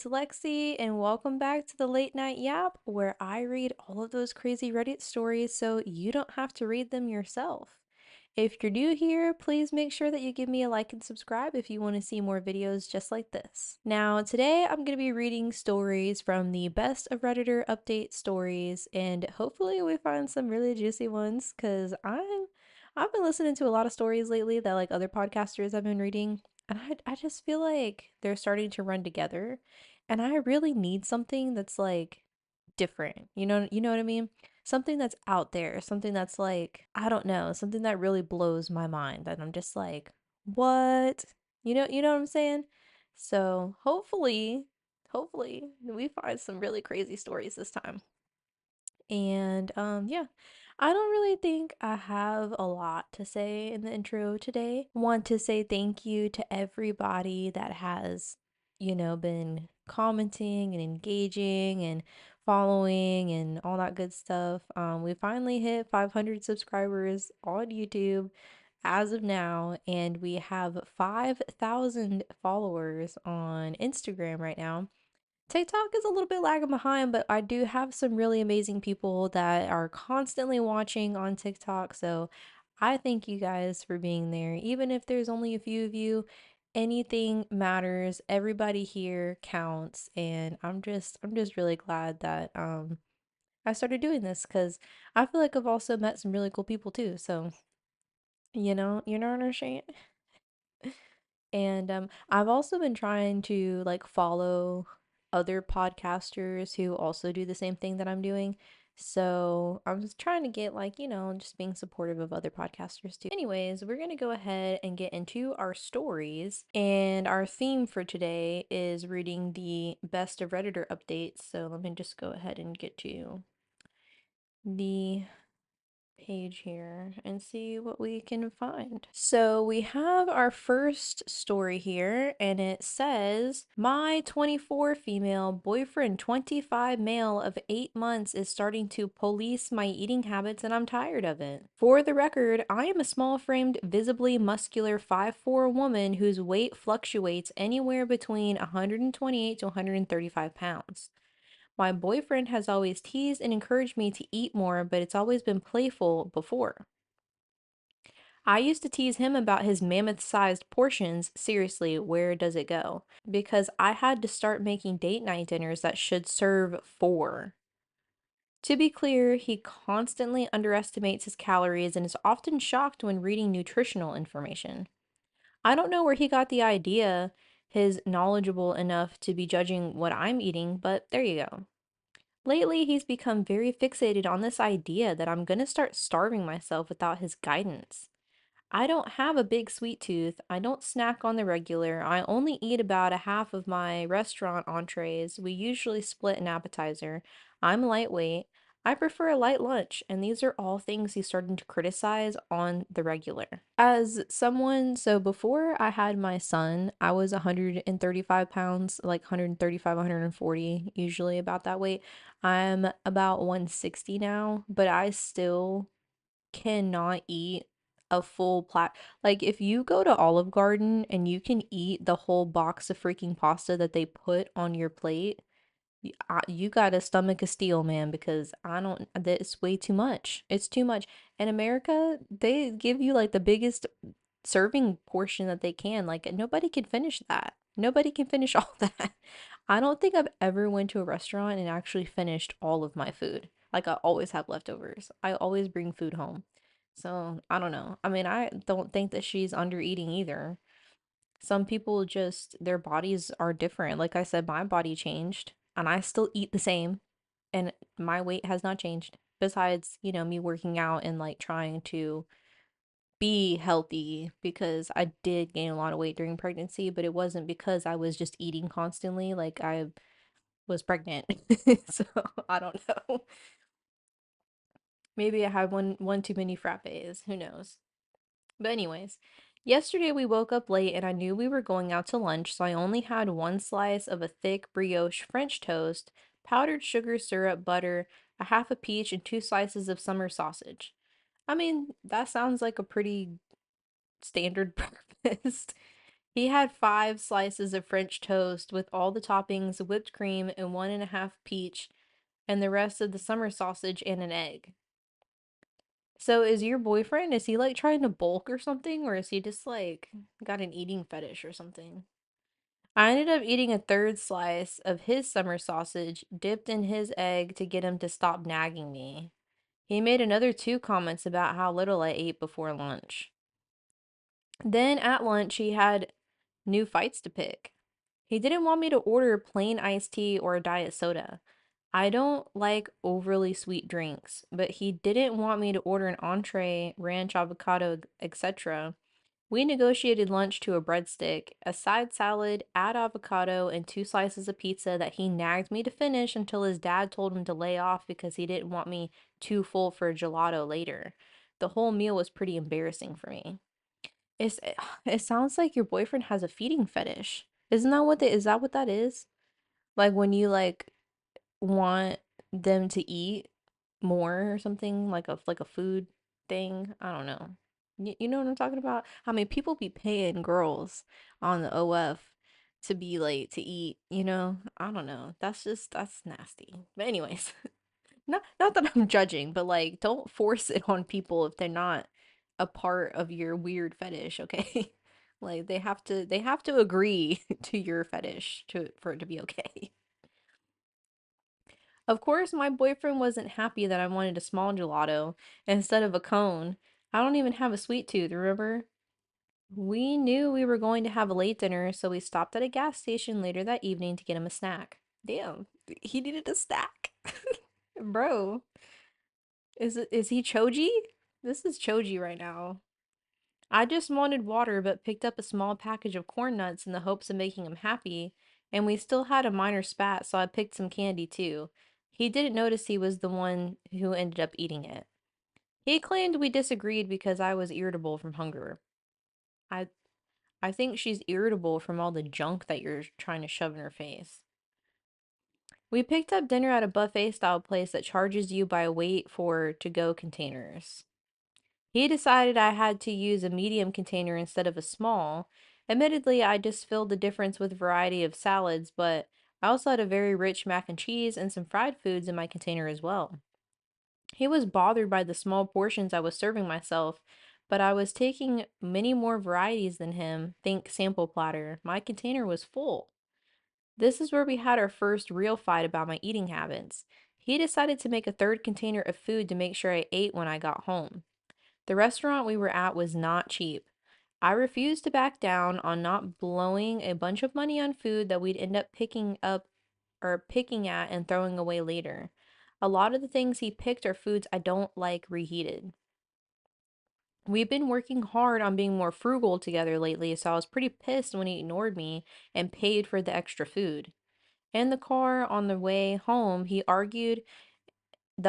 it's Lexi, and welcome back to the Late Night Yap, where I read all of those crazy Reddit stories so you don't have to read them yourself. If you're new here, please make sure that you give me a like and subscribe if you want to see more videos just like this. Now, today I'm going to be reading stories from the Best of Redditor Update stories, and hopefully we find some really juicy ones because I've been listening to a lot of stories lately that like other podcasters I've been reading, and I just feel like they're starting to run together, and I really need something that's like different. You know what I mean? Something that's out there, something that's like, I don't know, something that really blows my mind that I'm just like, what? You know what I'm saying? So hopefully we find some really crazy stories this time. And yeah, I don't really think I have a lot to say in the intro today. Want to say thank you to everybody that has, been commenting and engaging and following and all that good stuff. We finally hit 500 subscribers on YouTube as of now, and we have 5,000 followers on Instagram right now. TikTok is a little bit lagging behind, but I do have some really amazing people that are constantly watching on TikTok. So I thank you guys for being there. Even if there's only a few of you, anything matters. Everybody here counts, and I'm just really glad that I started doing this because I feel like I've also met some really cool people too. So, you know what I'm saying? And I've also been trying to like follow other podcasters who also do the same thing that I'm doing. So I'm just trying to get like, just being supportive of other podcasters too. Anyways, we're going to go ahead and get into our stories. And our theme for today is reading the best of Redditor updates. So let me just go ahead and get to the page here and see what we can find. So we have our first story here, and it says, my 24 female boyfriend 25 male of 8 months is starting to police my eating habits, and I'm tired of it. For the record, I am a small-framed, visibly muscular 5'4" woman whose weight fluctuates anywhere between 128 to 135 pounds. My boyfriend has always teased and encouraged me to eat more, but it's always been playful before. I used to tease him about his mammoth-sized portions. Seriously, where does it go? Because I had to start making date night dinners that should serve 4. To be clear, he constantly underestimates his calories and is often shocked when reading nutritional information. I don't know where he got the idea he's knowledgeable enough to be judging what I'm eating, but there you go. Lately, he's become very fixated on this idea that I'm gonna start starving myself without his guidance. I don't have a big sweet tooth. I don't snack on the regular. I only eat about a half of my restaurant entrees. We usually split an appetizer. I'm lightweight. I prefer a light lunch, and these are all things he's starting to criticize on the regular. As someone, so before I had my son, I was 135 pounds, like 135, 140, usually about that weight. I'm about 160 now, but I still cannot eat a full plat. Like if you go to Olive Garden and you can eat the whole box of freaking pasta that they put on your plate, you got a stomach of steel, man, because I don't, that's way too much. It's too much. In America, they give you like the biggest serving portion that they can. Like nobody can finish that. Nobody can finish all that. I don't think I've ever went to a restaurant and actually finished all of my food. Like I always have leftovers. I always bring food home. So, I don't know. I mean, I don't think that she's under eating either. Some people just, their bodies are different. Like I said, my body changed and I still eat the same and my weight has not changed. Besides, me working out and like trying to be healthy because I did gain a lot of weight during pregnancy, but it wasn't because I was just eating constantly. Like I was pregnant. So I don't know. Maybe I had one too many frappes. Who knows? But anyways, yesterday we woke up late and I knew we were going out to lunch, so I only had one slice of a thick brioche French toast, powdered sugar syrup, butter, a half a peach, and 2 slices of summer sausage. I mean, that sounds like a pretty standard breakfast. He had 5 slices of French toast with all the toppings, whipped cream, and 1.5 peach, and the rest of the summer sausage and an egg. So is your boyfriend, is he like trying to bulk or something? Or is he just like got an eating fetish or something? I ended up eating a third slice of his summer sausage dipped in his egg to get him to stop nagging me. He made another 2 comments about how little I ate before lunch. Then at lunch, he had new fights to pick. He didn't want me to order plain iced tea or a diet soda. I don't like overly sweet drinks, but he didn't want me to order an entree, ranch, avocado, etc. We negotiated lunch to a breadstick, a side salad, add avocado, and 2 slices of pizza that he nagged me to finish until his dad told him to lay off because he didn't want me too full for a gelato later. The whole meal was pretty embarrassing for me. It's, it sounds like your boyfriend has a feeding fetish. Isn't that what is that what that is? Like when you like want them to eat more or something like a food thing. I don't know. You know what I'm talking about? I mean, people be paying girls on the OF to be late to eat, you know? I don't know. That's nasty. But anyways, not that I'm judging, but like don't force it on people if they're not a part of your weird fetish, okay? Like they have to agree to your fetish to for it to be okay. Of course, my boyfriend wasn't happy that I wanted a small gelato instead of a cone. I don't even have a sweet tooth, remember? We knew we were going to have a late dinner, so we stopped at a gas station later that evening to get him a snack. Damn, he needed a snack. Bro, is he Choji? This is Choji right now. I just wanted water but picked up a small package of corn nuts in the hopes of making him happy, and we still had a minor spat, so I picked some candy too. He didn't notice he was the one who ended up eating it. He claimed we disagreed because I was irritable from hunger. I I think she's irritable from all the junk that you're trying to shove in her face. We picked up dinner at a buffet style place that charges you by weight for to go containers. He decided I had to use a medium container instead of a small. Admittedly, I just filled the difference with a variety of salads, but I also had a very rich mac and cheese and some fried foods in my container as well. He was bothered by the small portions I was serving myself, but I was taking many more varieties than him. Think sample platter. My container was full. This is where we had our first real fight about my eating habits. He decided to make a third container of food to make sure I ate when I got home. The restaurant we were at was not cheap. I refused to back down on not blowing a bunch of money on food that we'd end up picking up or picking at and throwing away later. A lot of the things he picked are foods I don't like reheated. We've been working hard on being more frugal together lately, so I was pretty pissed when he ignored me and paid for the extra food. In the car on the way home, the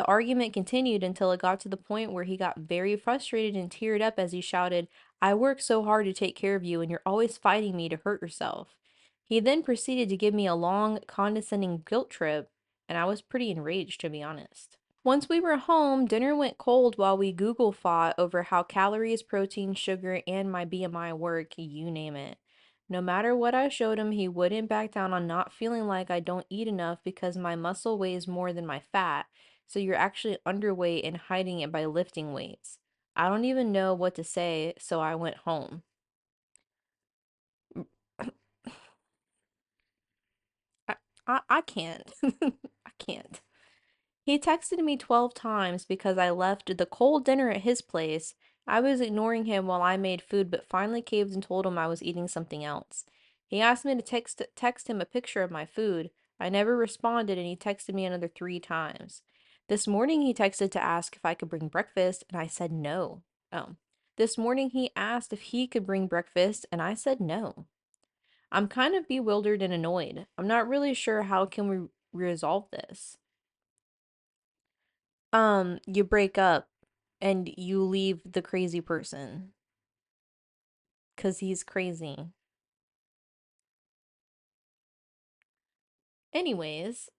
argument continued until it got to the point where he got very frustrated and teared up as he shouted, I work so hard to take care of you, and you're always fighting me to hurt yourself. He then proceeded to give me a long, condescending guilt trip, and I was pretty enraged, to be honest. Once we were home, dinner went cold while we Google fought over how calories, protein, sugar, and my BMI work, you name it. No matter what I showed him, he wouldn't back down on not feeling like I don't eat enough because my muscle weighs more than my fat, so you're actually underweight and hiding it by lifting weights. I don't even know what to say, so I went home. I, I can't. I can't. He texted me 12 times because I left the cold dinner at his place. I was ignoring him while I made food, but finally caved and told him I was eating something else. He asked me to text him a picture of my food. I never responded, and he texted me another 3 times. This morning, he texted to ask if I could bring breakfast, and I said no. Oh. This morning, he asked if he could bring breakfast, and I said no. I'm kind of bewildered and annoyed. I'm not really sure how can we resolve this. You break up and you leave the crazy person because he's crazy. Anyways,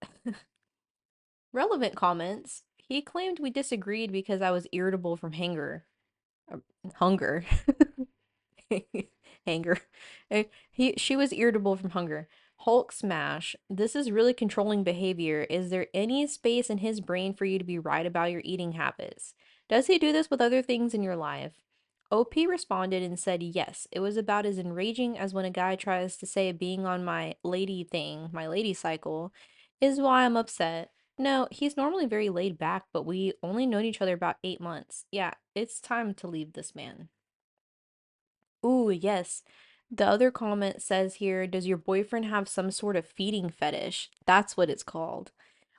relevant comments. He claimed we disagreed because I was irritable from hunger. Anger. She was irritable from hunger. Hulk smash. This is really controlling behavior. Is there any space in his brain for you to be right about your eating habits? Does he do this with other things in your life? OP responded and said yes. It was about as enraging as when a guy tries to say being on my lady thing, my lady cycle, is why I'm upset. No, he's normally very laid back, but we only known each other about 8 months. Yeah, it's time to leave this man. Ooh, yes. The other comment says here, does your boyfriend have some sort of feeding fetish? That's what it's called.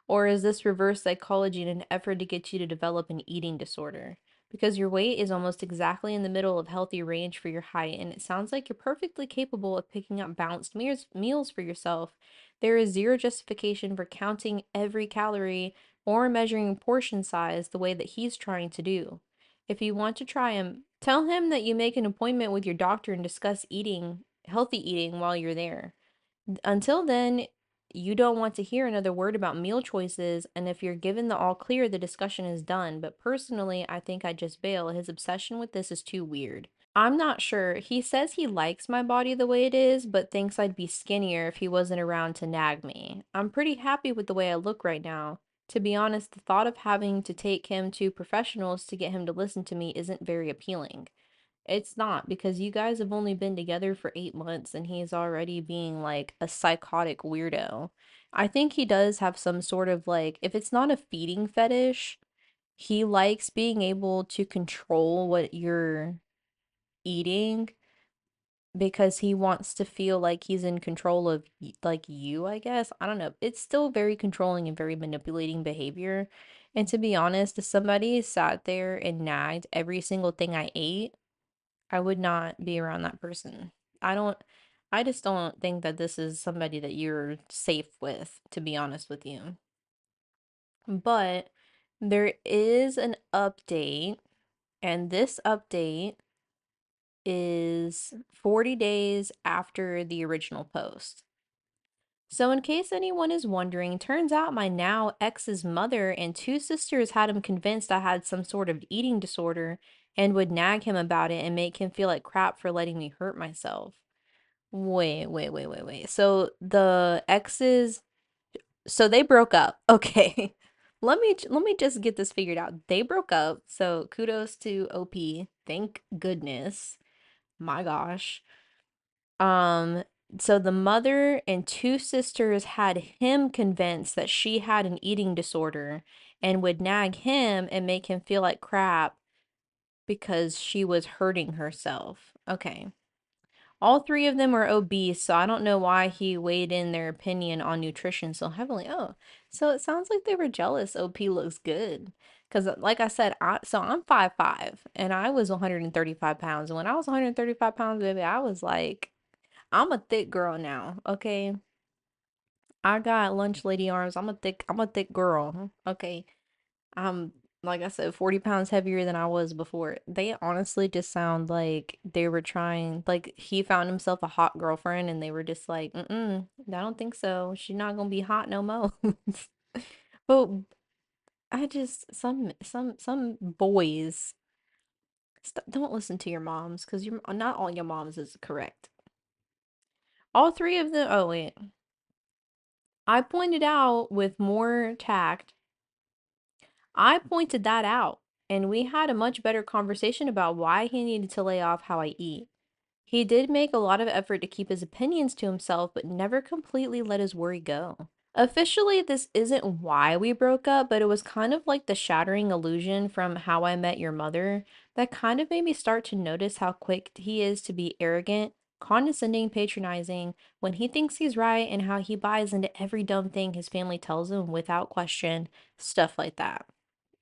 Or is this reverse psychology in an effort to get you to develop an eating disorder? Because your weight is almost exactly in the middle of healthy range for your height, and it sounds like you're perfectly capable of picking up balanced meals for yourself. There is zero justification for counting every calorie or measuring portion size the way that he's trying to do. If you want to try him, tell him that you make an appointment with your doctor and discuss healthy eating while you're there. Until then, you don't want to hear another word about meal choices, and if you're given the all clear, the discussion is done. But personally, I think I'd just bail. His obsession with this is too weird. I'm not sure. He says he likes my body the way it is, but thinks I'd be skinnier if he wasn't around to nag me. I'm pretty happy with the way I look right now. To be honest, the thought of having to take him to professionals to get him to listen to me isn't very appealing. It's not because you guys have only been together for 8 months and he's already being like a psychotic weirdo. I think he does have some sort of like, if it's not a feeding fetish, he likes being able to control what you're eating because he wants to feel like he's in control of like you, I guess. I don't know. It's still very controlling and very manipulating behavior. And to be honest, if somebody sat there and nagged every single thing I ate, I would not be around that person. I don't, I just don't think that this is somebody that you're safe with, to be honest with you. But there is an update, and this update is 40 days after the original post. So, in case anyone is wondering, turns out my now ex's mother and two sisters had him convinced I had some sort of eating disorder and would nag him about it and make him feel like crap for letting me hurt myself. Wait. So the exes, so they broke up. Okay. Let me just get this figured out. They broke up. So kudos to OP. Thank goodness. My gosh. Um, so the mother and two sisters had him convinced that she had an eating disorder and would nag him and make him feel like crap because she was hurting herself. Okay. All three of them are obese, so I don't know why he weighed in their opinion on nutrition so heavily. Oh, so it sounds like they were jealous. OP looks good. Because, like I said, I'm 5'5", and I was 135 pounds. And when I was 135 pounds, baby, I was like, I'm a thick girl now, okay? I got lunch lady arms. I'm a thick girl, okay? I'm, like I said, 40 pounds heavier than I was before. They honestly just sound like they were trying, like he found himself a hot girlfriend and they were just like, I don't think so. She's not gonna be hot no more. But I just, some boys, don't listen to your moms because you're not all your moms is correct. All three of them, oh wait. I pointed out with more tact I pointed that out, and we had a much better conversation about why he needed to lay off how I eat. He did make a lot of effort to keep his opinions to himself, but never completely let his worry go. Officially, this isn't why we broke up, but it was kind of like the shattering illusion from How I Met Your Mother that kind of made me start to notice how quick he is to be arrogant, condescending, patronizing when he thinks he's right, and how he buys into every dumb thing his family tells him without question, stuff like that.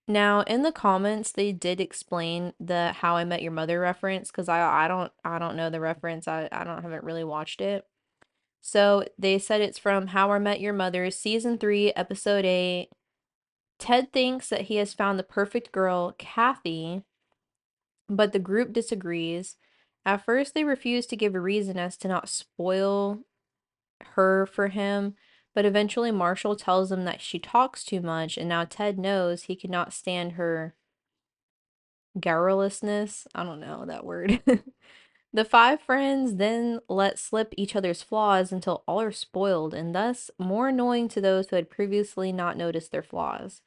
Now, in the comments, they did explain the How I Met Your Mother reference because I don't know the reference. I don't haven't really watched it. So they said it's from How I Met Your Mother, season 3, episode 8. Ted thinks that he has found the perfect girl, Kathy, but the group disagrees. At first, they refuse to give a reason as to not spoil her for him, but eventually Marshall tells them that she talks too much, and now Ted knows he cannot stand her garrulousness. I don't know that word. The five friends then let slip each other's flaws until all are spoiled and thus more annoying to those who had previously not noticed their flaws.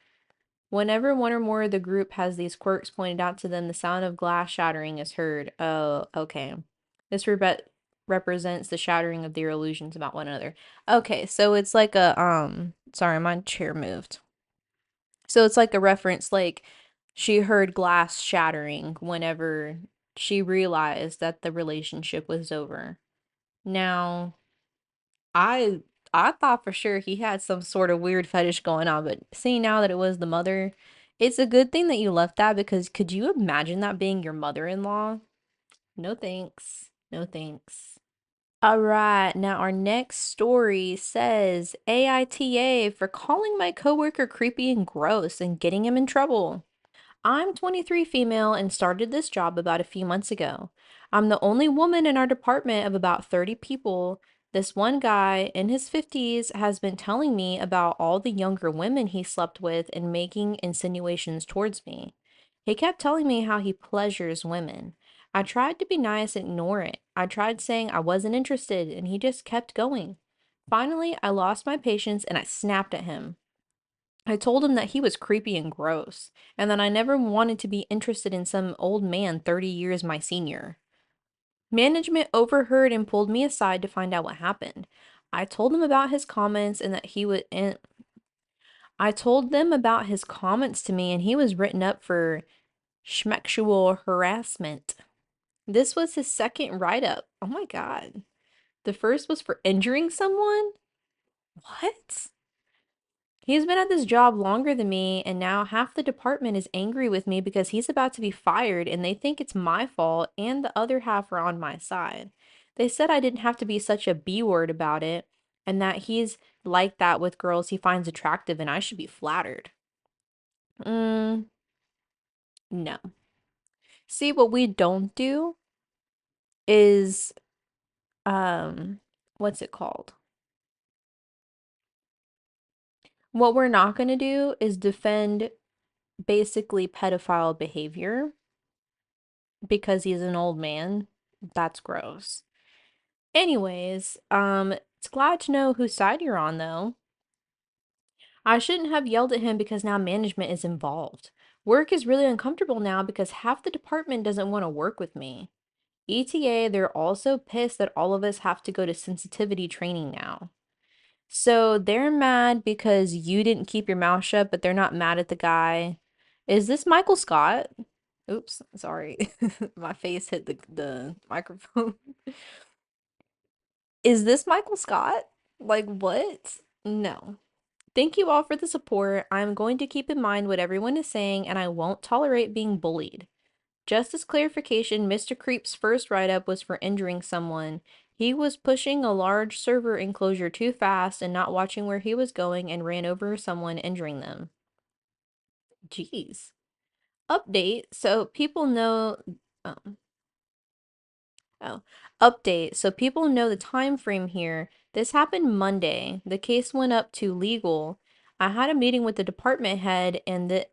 Whenever one or more of the group has these quirks pointed out to them, the sound of glass shattering is heard. Oh, okay. This represents the shattering of their illusions about one another. Okay, so it's like a sorry, my chair moved. So it's like a reference, like she heard glass shattering whenever she realized that the relationship was over. Now, I I thought for sure he had some sort of weird fetish going on, but seeing now that it was the mother, it's a good thing that you left that because could you imagine that being your mother-in-law? No thanks. No thanks. All right, now our next story says AITA for calling my coworker creepy and gross and getting him in trouble. I'm 23 female and started this job about a few months ago. I'm the only woman in our department of about 30 people. This one guy in his 50s has been telling me about all the younger women he slept with and making insinuations towards me. He kept telling me how he pleasures women. I tried to be nice and ignore it. I tried saying I wasn't interested, and he just kept going. Finally, I lost my patience and I snapped at him. I told him that he was creepy and gross, and that I never wanted to be interested in some old man 30 years my senior. Management overheard and pulled me aside to find out what happened. I told them about his comments and that he would and I told them about his comments to me and he was written up for schmexual harassment. This was his second write-up. Oh my god. The first was for injuring someone? What? He's been at this job longer than me, and now half the department is angry with me because he's about to be fired and they think it's my fault, and the other half are on my side. They said I didn't have to be such a B word about it, and that he's like that with girls he finds attractive, and I should be flattered. Mm, no. See, what we don't do is, what's it called? What we're not going to do is defend basically pedophile behavior because he's an old man. That's gross. Anyways, it's glad to know whose side you're on though. I shouldn't have yelled at him because now management is involved. Work is really uncomfortable now because half the department doesn't want to work with me. ETA, they're also pissed that all of us have to go to sensitivity training now. So they're mad because you didn't keep your mouth shut, but they're not mad at the guy. Is this Michael Scott? Oops, sorry. My face hit the microphone. Is this Michael Scott? Like, what? No. Thank you all for the support. I'm going to keep in mind what everyone is saying, and I won't tolerate being bullied. Just as clarification, Mr. Creep's first write-up was for injuring someone. He was pushing a large server enclosure too fast and not watching where he was going and ran over someone, injuring them. Jeez. Update, so people know... Oh. Oh, update. So people know the time frame here. This happened Monday. The case went up to legal. I had a meeting with the department head and the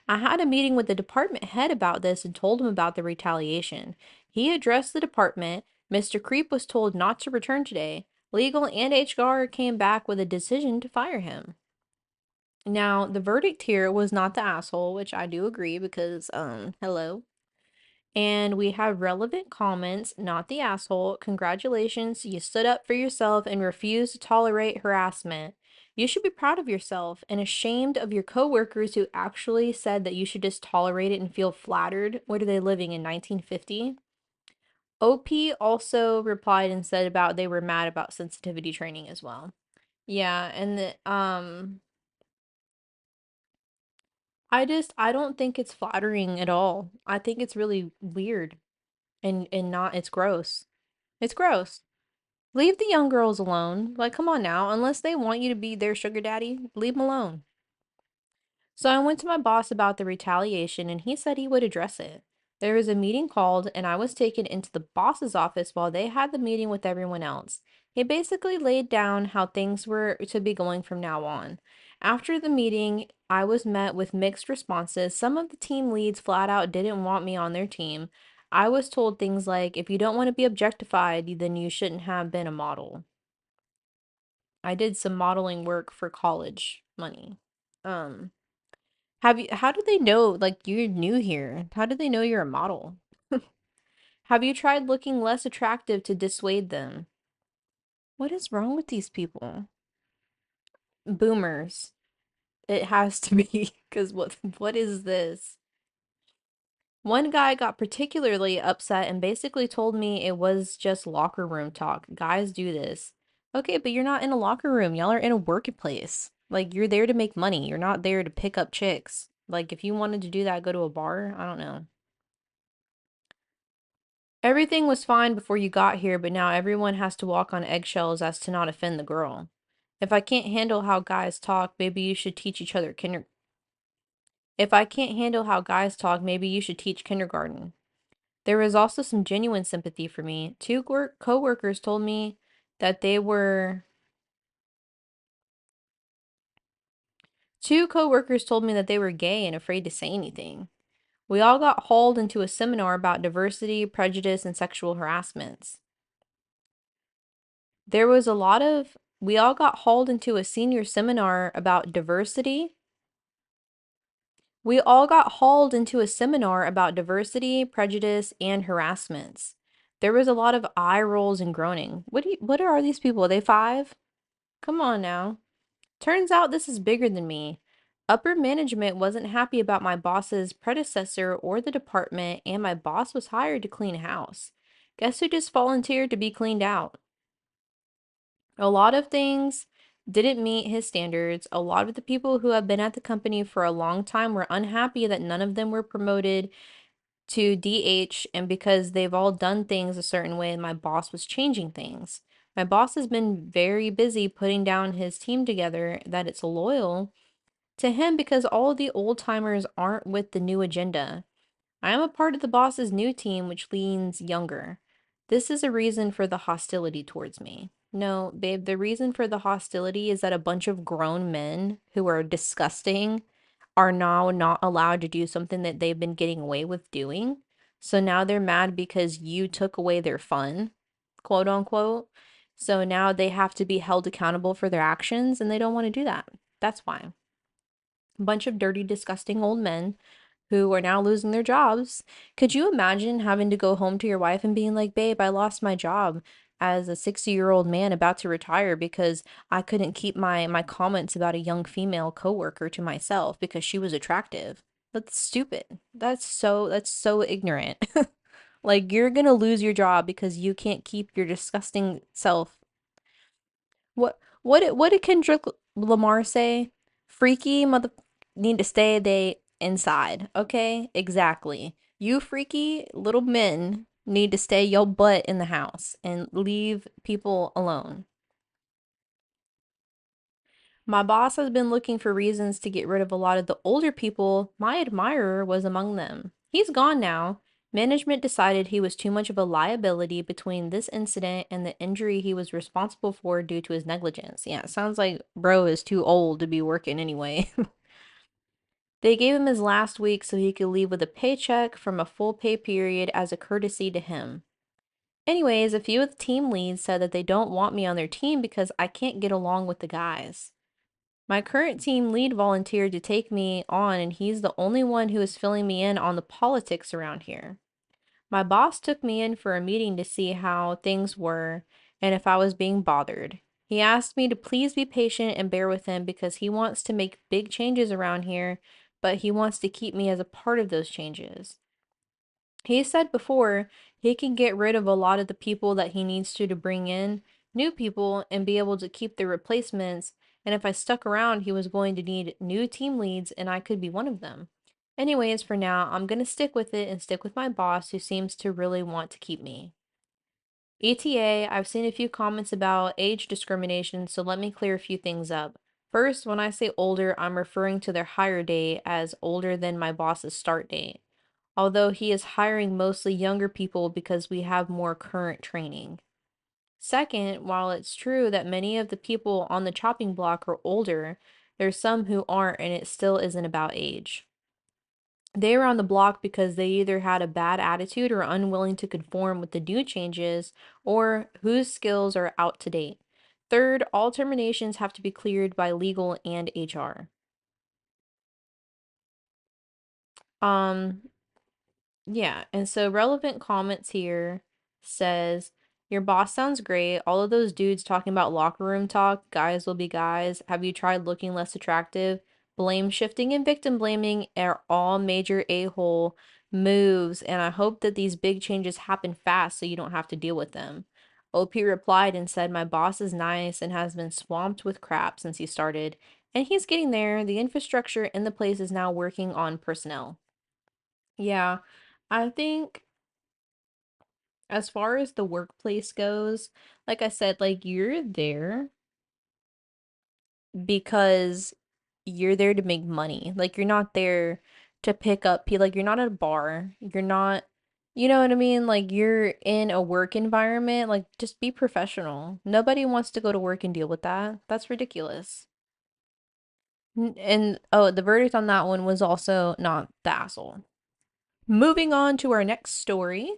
I had a meeting with the department head about this and told him about the retaliation. He addressed the department. Mr. Creep was told not to return today. Legal and HR came back with a decision to fire him. Now, the verdict here was not the asshole, which I do agree because hello. And we have relevant comments, not the asshole. Congratulations, you stood up for yourself and refused to tolerate harassment. You should be proud of yourself and ashamed of your coworkers who actually said that you should just tolerate it and feel flattered. What are they living in 1950? OP also replied and said about they were mad about sensitivity training as well. Yeah, and I don't think it's flattering at all. I think it's really weird and not it's gross. It's gross. Leave the young girls alone. Like, come on now. Unless they want you to be their sugar daddy, leave them alone. So I went to my boss about the retaliation and he said he would address it. There was a meeting called and I was taken into the boss's office while they had the meeting with everyone else. He basically laid down how things were to be going from now on. After the meeting, I was met with mixed responses. Some of the team leads flat out didn't want me on their team. I was told things like, if you don't want to be objectified, then you shouldn't have been a model. I did some modeling work for college money. Um, how do they know, like, you're new here? How do they know you're a model? Have you tried looking less attractive to dissuade them? What is wrong with these people? Boomers. It has to be, because what is this? One guy got particularly upset and basically told me it was just locker room talk. Guys do this. Okay, but you're not in a locker room. Y'all are in a workplace. Like, you're there to make money. You're not there to pick up chicks. Like, if you wanted to do that, go to a bar. I don't know. Everything was fine before you got here, but now everyone has to walk on eggshells as to not offend the girl. If I can't handle how guys talk, maybe you should teach each other If I can't handle how guys talk, maybe you should teach kindergarten. There was also some genuine sympathy for me. Coworkers told me that they were two coworkers told me that they were gay and afraid to say anything. We all got hauled into a seminar about diversity, prejudice, and sexual harassments. There was a lot of We all got hauled into a senior seminar about diversity. We all got hauled into a seminar about diversity, prejudice, and harassments. There was a lot of eye rolls and groaning. What are these people? Are they five? Come on now. Turns out this is bigger than me. Upper management wasn't happy about my boss's predecessor or the department, and my boss was hired to clean house. Guess who just volunteered to be cleaned out? A lot of things didn't meet his standards. A lot of the people who have been at the company for a long time were unhappy that none of them were promoted to DH, and because they've all done things a certain way, and my boss was changing things. My boss has been very busy putting down his team together that it's loyal to him because all the old timers aren't with the new agenda. I am a part of the boss's new team, which leans younger. This is a reason for the hostility towards me. No, babe, the reason for the hostility is that a bunch of grown men who are disgusting are now not allowed to do something that they've been getting away with doing. So now they're mad because you took away their fun, quote unquote. So now they have to be held accountable for their actions and they don't want to do that. That's why. A bunch of dirty, disgusting old men who are now losing their jobs. Could you imagine having to go home to your wife and being like, babe, I lost my job as a 60-year-old man about to retire because I couldn't keep my comments about a young female coworker to myself because she was attractive. That's stupid. That's so ignorant. Like, you're gonna lose your job because you can't keep your disgusting self. What did Kendrick Lamar say? Freaky mother need to stay they inside. Okay? Exactly. You freaky little men need to stay your butt in the house and leave people alone. My boss has been looking for reasons to get rid of a lot of the older people. My admirer was among them. He's gone now. Management decided he was too much of a liability between this incident and the injury he was responsible for due to his negligence. Yeah, it sounds like bro is too old to be working anyway. They gave him his last week so he could leave with a paycheck from a full pay period as a courtesy to him. Anyways, a few of the team leads said that they don't want me on their team because I can't get along with the guys. My current team lead volunteered to take me on, and he's the only one who is filling me in on the politics around here. My boss took me in for a meeting to see how things were and if I was being bothered. He asked me to please be patient and bear with him because he wants to make big changes around here, but he wants to keep me as a part of those changes. He said before he can get rid of a lot of the people that he needs to bring in new people and be able to keep the replacements. And if I stuck around, he was going to need new team leads, and I could be one of them. Anyways, for now, I'm going to stick with it and stick with my boss who seems to really want to keep me. ETA, I've seen a few comments about age discrimination, so let me clear a few things up. First, when I say older, I'm referring to their hire date as older than my boss's start date, although he is hiring mostly younger people because we have more current training. Second, while it's true that many of the people on the chopping block are older, there's some who aren't, and it still isn't about age. They were on the block because they either had a bad attitude or unwilling to conform with the new changes, or whose skills are out to date. Third, all terminations have to be cleared by legal and HR. Um, Yeah, and so relevant comments here says, your boss sounds great. All of those dudes talking about locker room talk, guys will be guys. Have you tried looking less attractive? Blame shifting and victim blaming are all major a-hole moves, and I hope that these big changes happen fast so you don't have to deal with them. OP replied and said, my boss is nice and has been swamped with crap since he started, and he's getting there. The infrastructure in the place is now working on personnel. Yeah, I think as far as the workplace goes, like I said, like you're there because you're there to make money. Like you're not there to pick up people. Like you're not at a bar. You're not, you know what I mean? Like you're in a work environment. Like just be professional. Nobody wants to go to work and deal with that. That's ridiculous. And oh, the verdict on that one was also not the asshole. Moving on to our next story.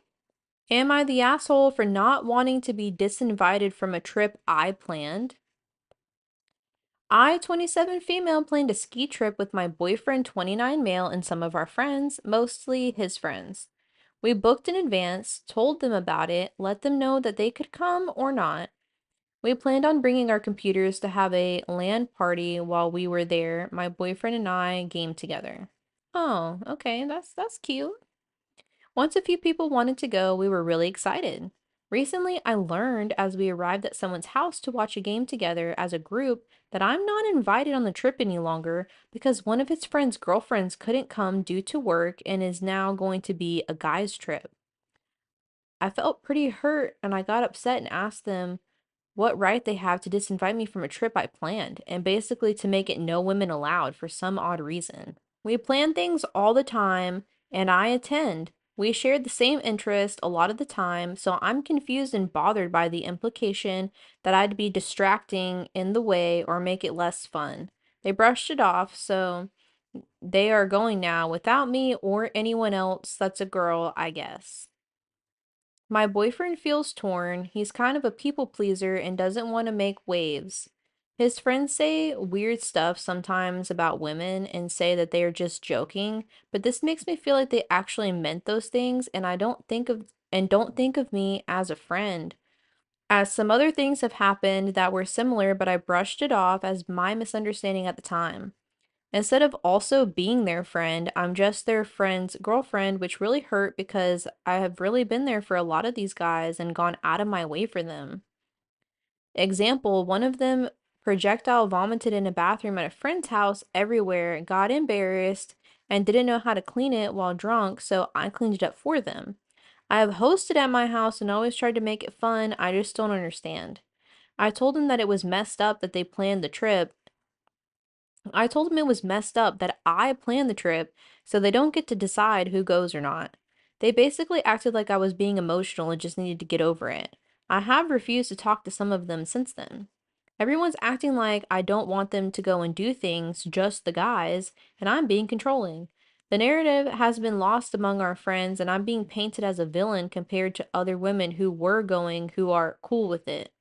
Am I the asshole for not wanting to be disinvited from a trip I planned? I, 27 female, planned a ski trip with my boyfriend, 29 male, and some of our friends, mostly his friends. We booked in advance, told them about it, let them know that they could come or not. We planned on bringing our computers to have a LAN party while we were there. My boyfriend and I gamed together. Oh, okay, that's cute. Once a few people wanted to go, we were really excited. Recently, I learned as we arrived at someone's house to watch a game together as a group that I'm not invited on the trip any longer because one of his friend's girlfriends couldn't come due to work and is now going to be a guy's trip. I felt pretty hurt and I got upset and asked them what right they have to disinvite me from a trip I planned and basically to make it no women allowed for some odd reason. We plan things all the time, and I attend. We shared the same interest a lot of the time, so I'm confused and bothered by the implication that I'd be distracting in the way or make it less fun. They brushed it off, so they are going now without me or anyone else that's a girl, I guess. My boyfriend feels torn. He's kind of a people pleaser and doesn't want to make waves. His friends say weird stuff sometimes about women and say that they are just joking, but this makes me feel like they actually meant those things and I don't think of me as a friend. As some other things have happened that were similar, but I brushed it off as my misunderstanding at the time. Instead of also being their friend, I'm just their friend's girlfriend, which really hurt because I have really been there for a lot of these guys and gone out of my way for them. Example, one of them projectile vomited in a bathroom at a friend's house everywhere, got embarrassed, and didn't know how to clean it while drunk, so I cleaned it up for them. I have hosted at my house and always tried to make it fun, I just don't understand. I told them that it was messed up that they planned the trip, I told him it was messed up that I planned the trip, so they don't get to decide who goes or not. They basically acted like I was being emotional and just needed to get over it. I have refused to talk to some of them since then. Everyone's acting like I don't want them to go and do things, just the guys, and I'm being controlling. The narrative has been lost among our friends, and I'm being painted as a villain compared to other women who were going who are cool with it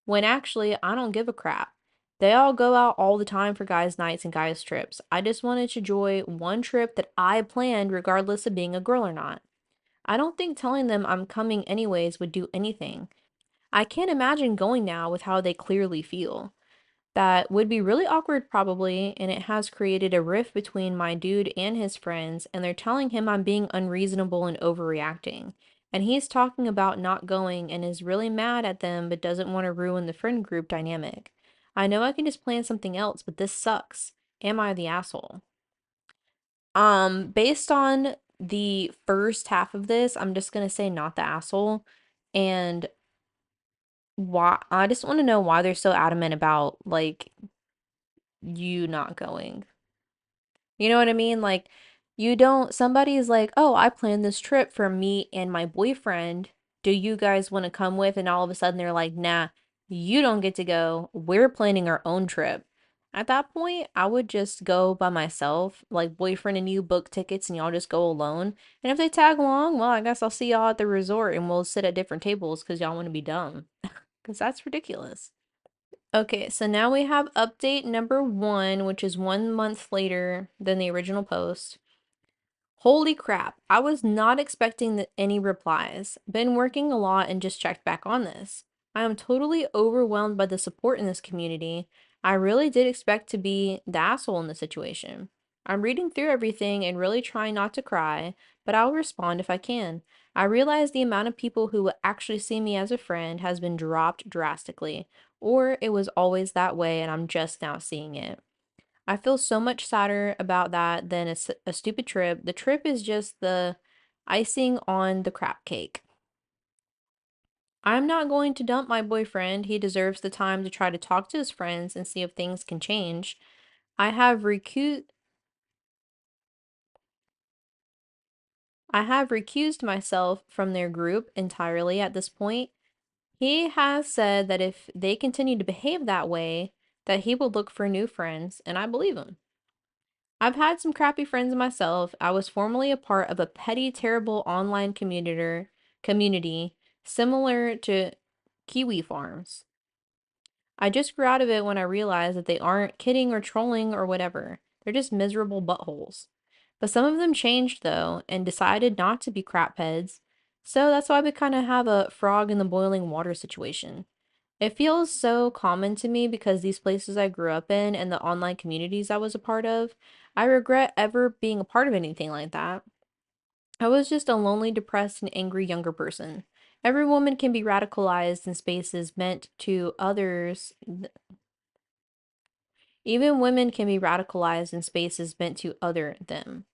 when actually I don't give a crap. They all go out all the time for guys' nights and guys' trips. I just wanted to enjoy one trip that I planned, regardless of being a girl or not. I don't think telling them I'm coming anyways would do anything. I can't imagine going now with how they clearly feel. That would be really awkward, probably, and it has created a rift between my dude and his friends, and they're telling him I'm being unreasonable and overreacting. And he's talking about not going and is really mad at them but doesn't want to ruin the friend group dynamic. I know I can just plan something else, but this sucks. Am I the asshole? Based on the first half of this, I'm just gonna say not the asshole. And why I just want to know why they're so adamant about like you not going. You know what I mean? Like, you don't, somebody's like, oh, I planned this trip for me and my boyfriend. Do you guys want to come with? And all of a sudden they're like, nah, you don't get to go. We're planning our own trip. At that point, I would just go by myself, like boyfriend and you book tickets and y'all just go alone. And if they tag along, well, I guess I'll see y'all at the resort and we'll sit at different tables because y'all want to be dumb. Because that's ridiculous. Okay, so now we have update number 1, which is 1 month later than the original post. Holy crap, I was not expecting any replies. Been working a lot and just checked back on this. I am totally overwhelmed by the support in this community. I really did expect to be the asshole in the situation. I'm reading through everything and really trying not to cry, but I'll respond if I can. I realize the amount of people who will actually see me as a friend has been dropped drastically, or it was always that way and I'm just now seeing it. I feel so much sadder about that than a stupid trip. The trip is just the icing on the crap cake. I'm not going to dump my boyfriend. He deserves the time to try to talk to his friends and see if things can change. I have recused I have recused myself from their group entirely at this point. He has said that if they continue to behave that way, that he will look for new friends, and I believe him. I've had some crappy friends myself. I was formerly a part of a petty, terrible online community similar to Kiwi Farms. I just grew out of it when I realized that they aren't kidding or trolling or whatever. They're just miserable buttholes. But some of them changed though and decided not to be crapheads. So that's why we kind of have a frog in the boiling water situation. It feels so common to me because these places I grew up in and the online communities I was a part of, I regret ever being a part of anything like that. I was just a lonely, depressed, and angry younger person. Every woman can be radicalized in spaces meant to others. Even women can be radicalized in spaces meant to other them.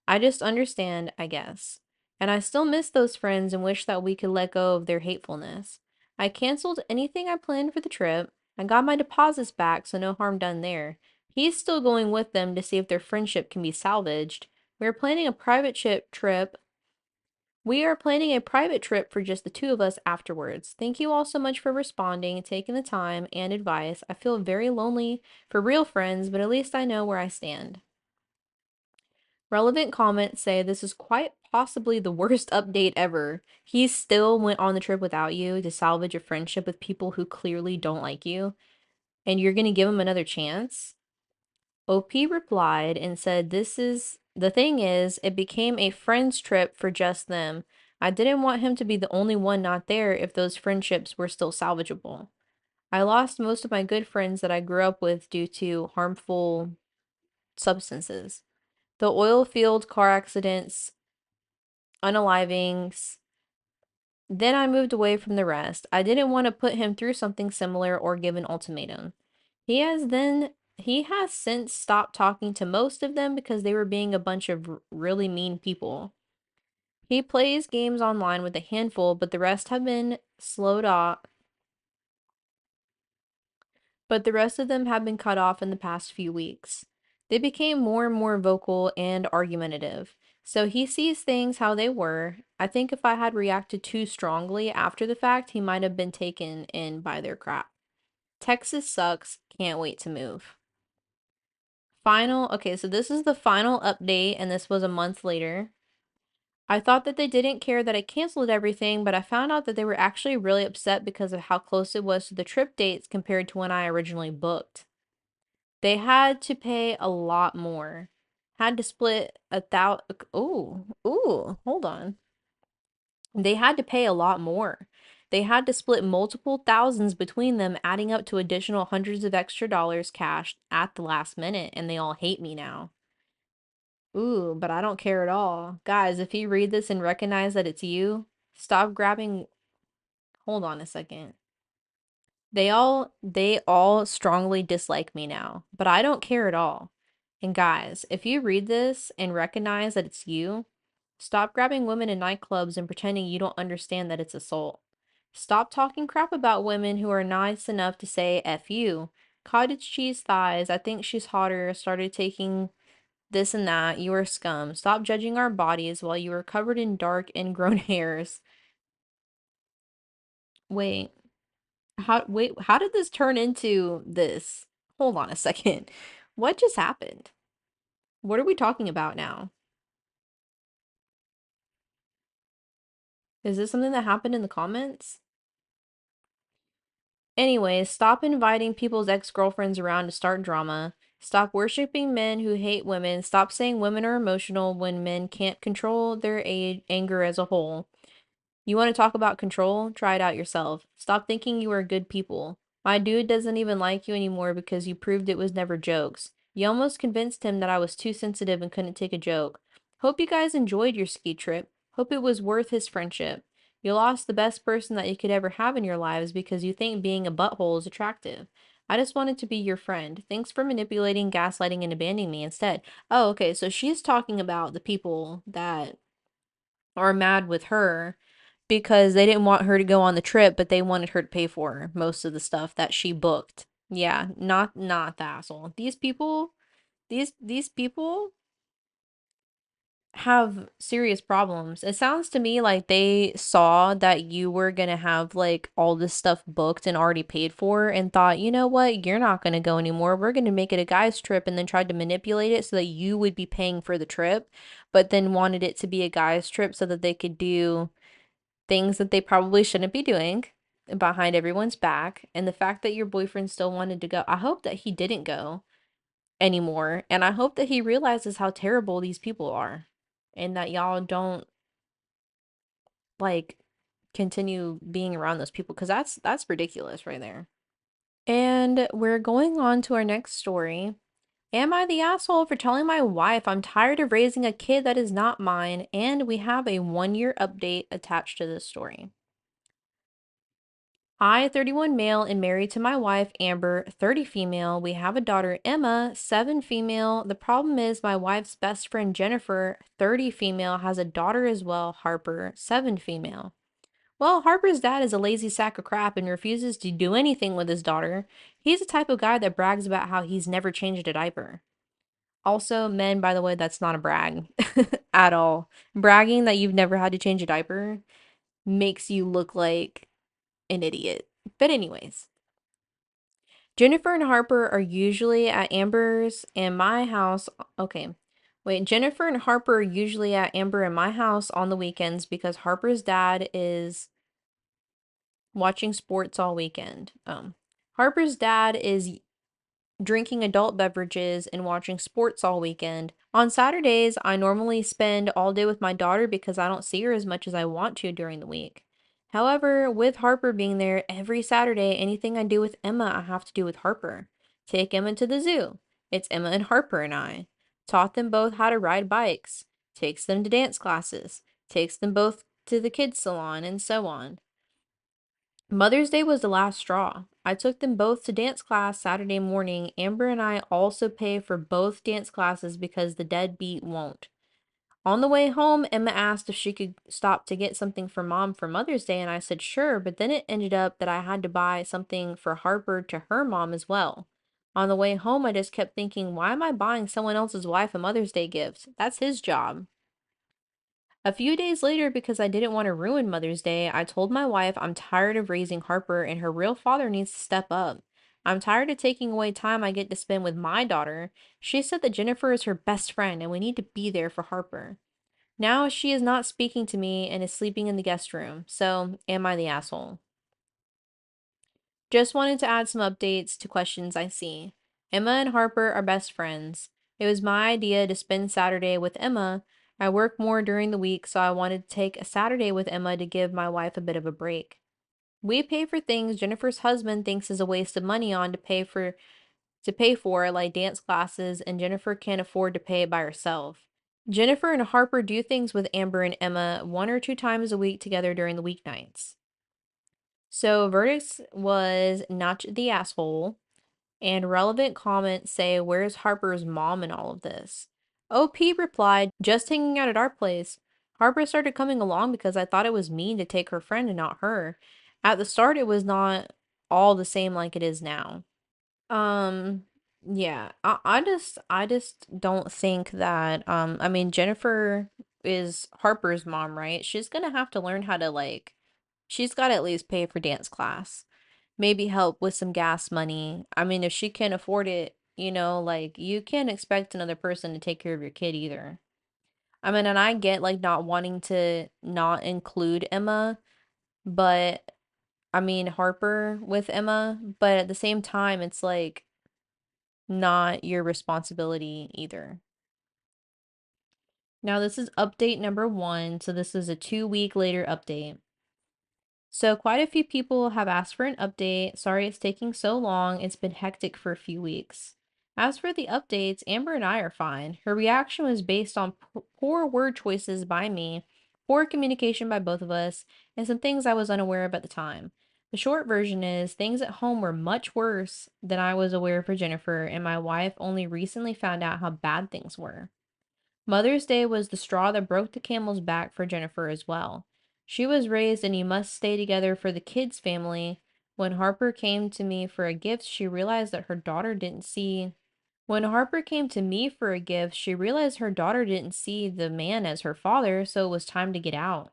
I just understand, I guess. And I still miss those friends and wish that we could let go of their hatefulness. I canceled anything I planned for the trip. I got my deposits back, so no harm done there. He's still going with them to see if their friendship can be salvaged. We are planning a private trip. We are planning a private trip for just the two of us afterwards. Thank you all so much for responding, taking the time, and advice. I feel very lonely for real friends, but at least I know where I stand. Relevant comments say this is quite possibly the worst update ever. He still went on the trip without you to salvage a friendship with people who clearly don't like you, and you're gonna give him another chance? OP replied and said, "This is the thing is, it became a friends trip for just them. I didn't want him to be the only one not there if those friendships were still salvageable. I lost most of my good friends that I grew up with due to harmful substances. The oil field car accidents, unalivings. Then I moved away from the rest. I didn't want to put him through something similar or give an ultimatum. He has since stopped talking to most of them because they were being a bunch of really mean people. He plays games online with a handful, but the rest have been slowed off, but the rest of them have been cut off in the past few weeks. They became more and more vocal and argumentative. So he sees things how they were. I think if I had reacted too strongly after the fact, he might have been taken in by their crap. Texas sucks. Can't wait to move." Okay, so this is the final update, and this was a month later. I thought that they didn't care that I canceled everything, but I found out that they were actually really upset because of how close it was to the trip dates compared to when I originally booked. They had to pay a lot more. Had to split hold on. They had to pay a lot more. They had to split multiple thousands between them, adding up to additional hundreds of extra dollars cash at the last minute, and they all hate me now. Ooh, but I don't care at all. Guys, if you read this and recognize that it's you, stop grabbing. Hold on a second. They all strongly dislike me now, but I don't care at all. And guys, if you read this and recognize that it's you, stop grabbing women in nightclubs and pretending you don't understand that it's assault. Stop talking crap about women who are nice enough to say F you. Cottage cheese thighs, I think she's hotter, started taking this and that, you are scum. Stop judging our bodies while you are covered in dark ingrown hairs. Wait, how did this turn into this? Hold on a second. What just happened? What are we talking about now? Is this something that happened in the comments? Anyways, stop inviting people's ex-girlfriends around to start drama. Stop worshiping men who hate women. Stop saying women are emotional when men can't control their anger as a whole. You want to talk about control? Try it out yourself. Stop thinking you are good people. My dude doesn't even like you anymore because you proved it was never jokes. You almost convinced him that I was too sensitive and couldn't take a joke. Hope you guys enjoyed your ski trip. Hope it was worth his friendship. You lost the best person that you could ever have in your lives because you think being a butthole is attractive. I just wanted to be your friend. Thanks for manipulating, gaslighting, and abandoning me instead. Oh, okay, so she's talking about the people that are mad with her because they didn't want her to go on the trip, but they wanted her to pay for most of the stuff that she booked. Yeah, not the asshole. These people have serious problems. It sounds to me like they saw that you were gonna have like all this stuff booked and already paid for and thought, you know what, you're not gonna go anymore. We're gonna make it a guy's trip and then tried to manipulate it so that you would be paying for the trip, but then wanted it to be a guy's trip so that they could do things that they probably shouldn't be doing behind everyone's back. And the fact that your boyfriend still wanted to go, I hope that he didn't go anymore. And I hope that he realizes how terrible these people are and that y'all don't like continue being around those people because that's ridiculous right there. And we're going on to our next story. Am I the asshole for telling my wife I'm tired of raising a kid that is not mine? And we have a 1 year update attached to this story. I, 31 male, and married to my wife, Amber, 30 female. We have a daughter, Emma, 7 female. The problem is my wife's best friend, Jennifer, 30 female, has a daughter as well, Harper, 7 female. Well, Harper's dad is a lazy sack of crap and refuses to do anything with his daughter. He's the type of guy that brags about how he's never changed a diaper. Also, men, by the way, that's not a brag at all. Bragging that you've never had to change a diaper makes you look like an idiot. But anyways, Jennifer and Harper are usually at Amber's and my house. Okay. Wait, Jennifer and Harper are usually at Amber and my house on the weekends because Harper's dad is watching sports all weekend. Harper's dad is drinking adult beverages and watching sports all weekend. On Saturdays, I normally spend all day with my daughter because I don't see her as much as I want to during the week. However, with Harper being there every Saturday, anything I do with Emma, I have to do with Harper. Take Emma to the zoo. It's Emma and Harper and I. Taught them both how to ride bikes. Takes them to dance classes. Takes them both to the kids' salon, and so on. Mother's Day was the last straw. I took them both to dance class Saturday morning. Amber and I also pay for both dance classes because the deadbeat won't. On the way home, Emma asked if she could stop to get something for mom for Mother's Day, and I said sure, but then it ended up that I had to buy something for Harper to her mom as well. On the way home, I just kept thinking, why am I buying someone else's wife a Mother's Day gift? That's his job. A few days later, because I didn't want to ruin Mother's Day, I told my wife I'm tired of raising Harper and her real father needs to step up. I'm tired of taking away time I get to spend with my daughter. She said that Jennifer is her best friend and we need to be there for Harper. Now she is not speaking to me and is sleeping in the guest room. So, am I the asshole? Just wanted to add some updates to questions I see. Emma and Harper are best friends. It was my idea to spend Saturday with Emma. I work more during the week, so I wanted to take a Saturday with Emma to give my wife a bit of a break. We pay for things Jennifer's husband thinks is a waste of money on to pay for like dance classes, and Jennifer can't afford to pay it by herself. Jennifer and Harper do things with Amber and Emma 1 or 2 times a week together during the weeknights. So verdicts was not the asshole, and relevant comments say, where's Harper's mom in all of this? OP replied, just hanging out at our place. Harper started coming along because I thought it was mean to take her friend and not her. At the start, it was not all the same like it is now. Um, yeah, I just don't think that, I mean, Jennifer is Harper's mom, right? She's gonna have to learn how to like, she's got to at least pay for dance class. maybe help with some gas money. I mean, if she can't afford it, like you can't expect another person to take care of your kid either. I mean, and I get like not wanting to not include Emma, but I mean Harper with Emma, but at the same time, it's like not your responsibility either. Now, this is update number 1, so this is a 2-week later update. So, quite a few people have asked for an update. Sorry it's taking so long. It's been hectic for a few weeks. As for the updates, Amber and I are fine. Her reaction was based on poor word choices by me, poor communication by both of us, and some things I was unaware of at the time. The short version is things at home were much worse than I was aware for Jennifer, and my wife only recently found out how bad things were. Mother's Day was the straw that broke the camel's back for Jennifer as well. She was raised in you must stay together for the kids family. When Harper came to me for a gift, she realized that her daughter didn't see. When Harper came to me for a gift, she realized her daughter didn't see the man as her father, so it was time to get out.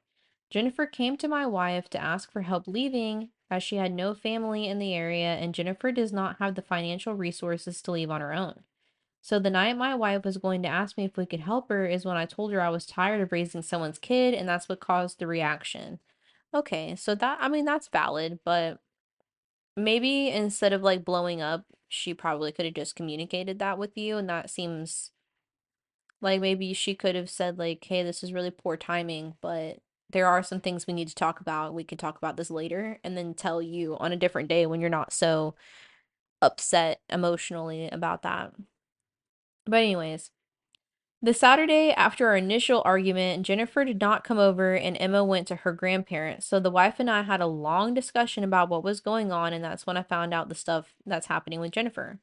Jennifer came to my wife to ask for help leaving, as she had no family in the area, and Jennifer does not have the financial resources to leave on her own. So the night my wife was going to ask me if we could help her is when I told her I was tired of raising someone's kid, and that's what caused the reaction. Okay, so that, I mean, that's valid, but maybe instead of like blowing up, she probably could have just communicated that with you, and that seems like maybe she could have said like, "Hey, this is really poor timing, but there are some things we need to talk about. We can talk about this later," and then tell you on a different day when you're not so upset emotionally about that. But anyways, the Saturday after our initial argument, Jennifer did not come over and Emma went to her grandparents. So the wife and I had a long discussion about what was going on, and that's when I found out the stuff that's happening with Jennifer.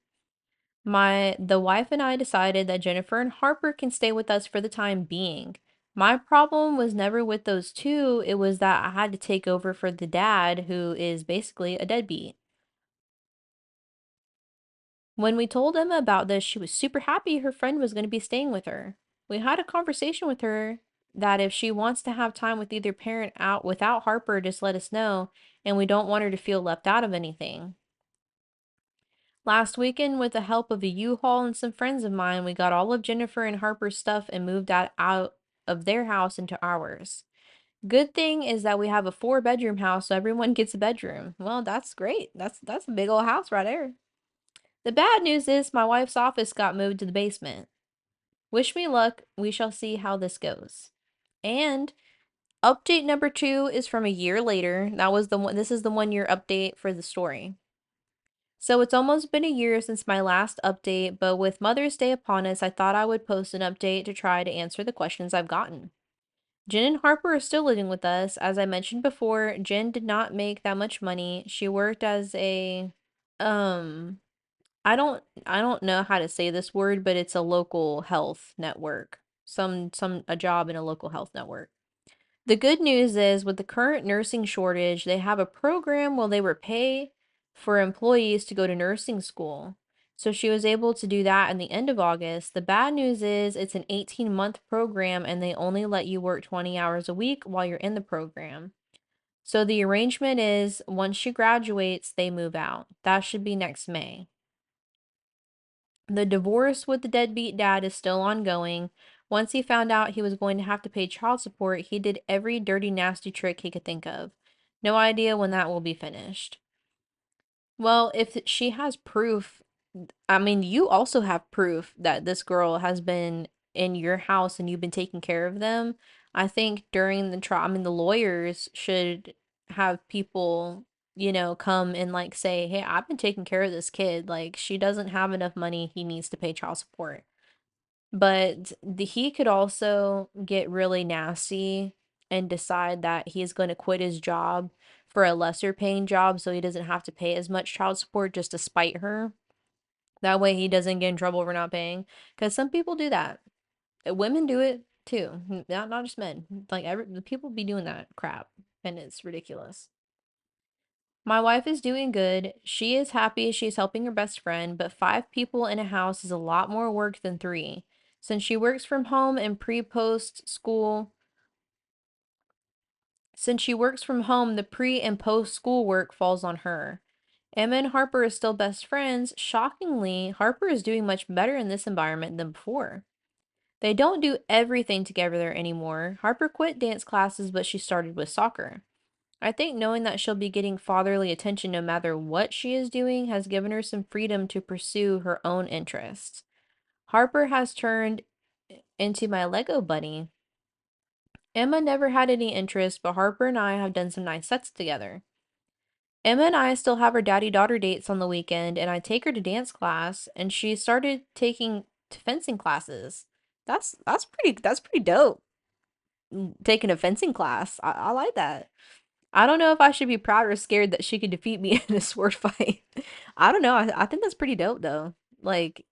The wife and I decided that Jennifer and Harper can stay with us for the time being. My problem was never with those two, it was that I had to take over for the dad, who is basically a deadbeat. When we told Emma about this, she was super happy her friend was going to be staying with her. We had a conversation with her that if she wants to have time with either parent out without Harper, just let us know, and we don't want her to feel left out of anything. Last weekend, with the help of a U-Haul and some friends of mine, we got all of Jennifer and Harper's stuff and moved out of their house into ours. Good thing is that we have a 4-bedroom house, so everyone gets a bedroom. Well, that's great. That's a big old house right there. The bad news is my wife's office got moved to the basement. Wish me luck. We shall see how this goes. And update number 2 is from a year later. This is the 1-year update for the story. So it's almost been a year since my last update, but with Mother's Day upon us, I thought I would post an update to try to answer the questions I've gotten. Jen and Harper are still living with us. As I mentioned before, Jen did not make that much money. She worked as a um I don't know how to say this word, but it's a local health network. Some a job in a local health network. The good news is with the current nursing shortage, they have a program where they were pay for employees to go to nursing school. So she was able to do that in the end of August. The bad news is it's an 18-month program and they only let you work 20 hours a week while you're in the program. So the arrangement is once she graduates, they move out. That should be next May. The divorce with the deadbeat dad is still ongoing. Once he found out he was going to have to pay child support, he did every dirty, nasty trick he could think of. No idea when that will be finished. Well, if she has proof, I mean, you also have proof that this girl has been in your house and you've been taking care of them. I think during the trial, I mean, the lawyers should have people, come and like say, "Hey, I've been taking care of this kid. Like, she doesn't have enough money. He needs to pay child support." But he could also get really nasty and decide that he's going to quit his job for a lesser paying job so he doesn't have to pay as much child support just to spite her. That way he doesn't get in trouble for not paying. Because some people do that. Women do it too. Not just men. Like the people be doing that crap. And it's ridiculous. My wife is doing good. She is happy she's helping her best friend, but 5 people in a house is a lot more work than 3. Since she works from home and pre-post school, since she works from home, the pre and post school work falls on her. Emma and Harper are still best friends. Shockingly, Harper is doing much better in this environment than before. They don't do everything together anymore. Harper quit dance classes, but she started with soccer. I think knowing that she'll be getting fatherly attention no matter what she is doing has given her some freedom to pursue her own interests. Harper has turned into my Lego bunny. Emma never had any interest, but Harper and I have done some nice sets together. Emma and I still have our daddy-daughter dates on the weekend, and I take her to dance class, and she started taking fencing classes. That's pretty dope. Taking a fencing class. I like that. I don't know if I should be proud or scared that she could defeat me in a sword fight. I don't know. I think that's pretty dope though. Like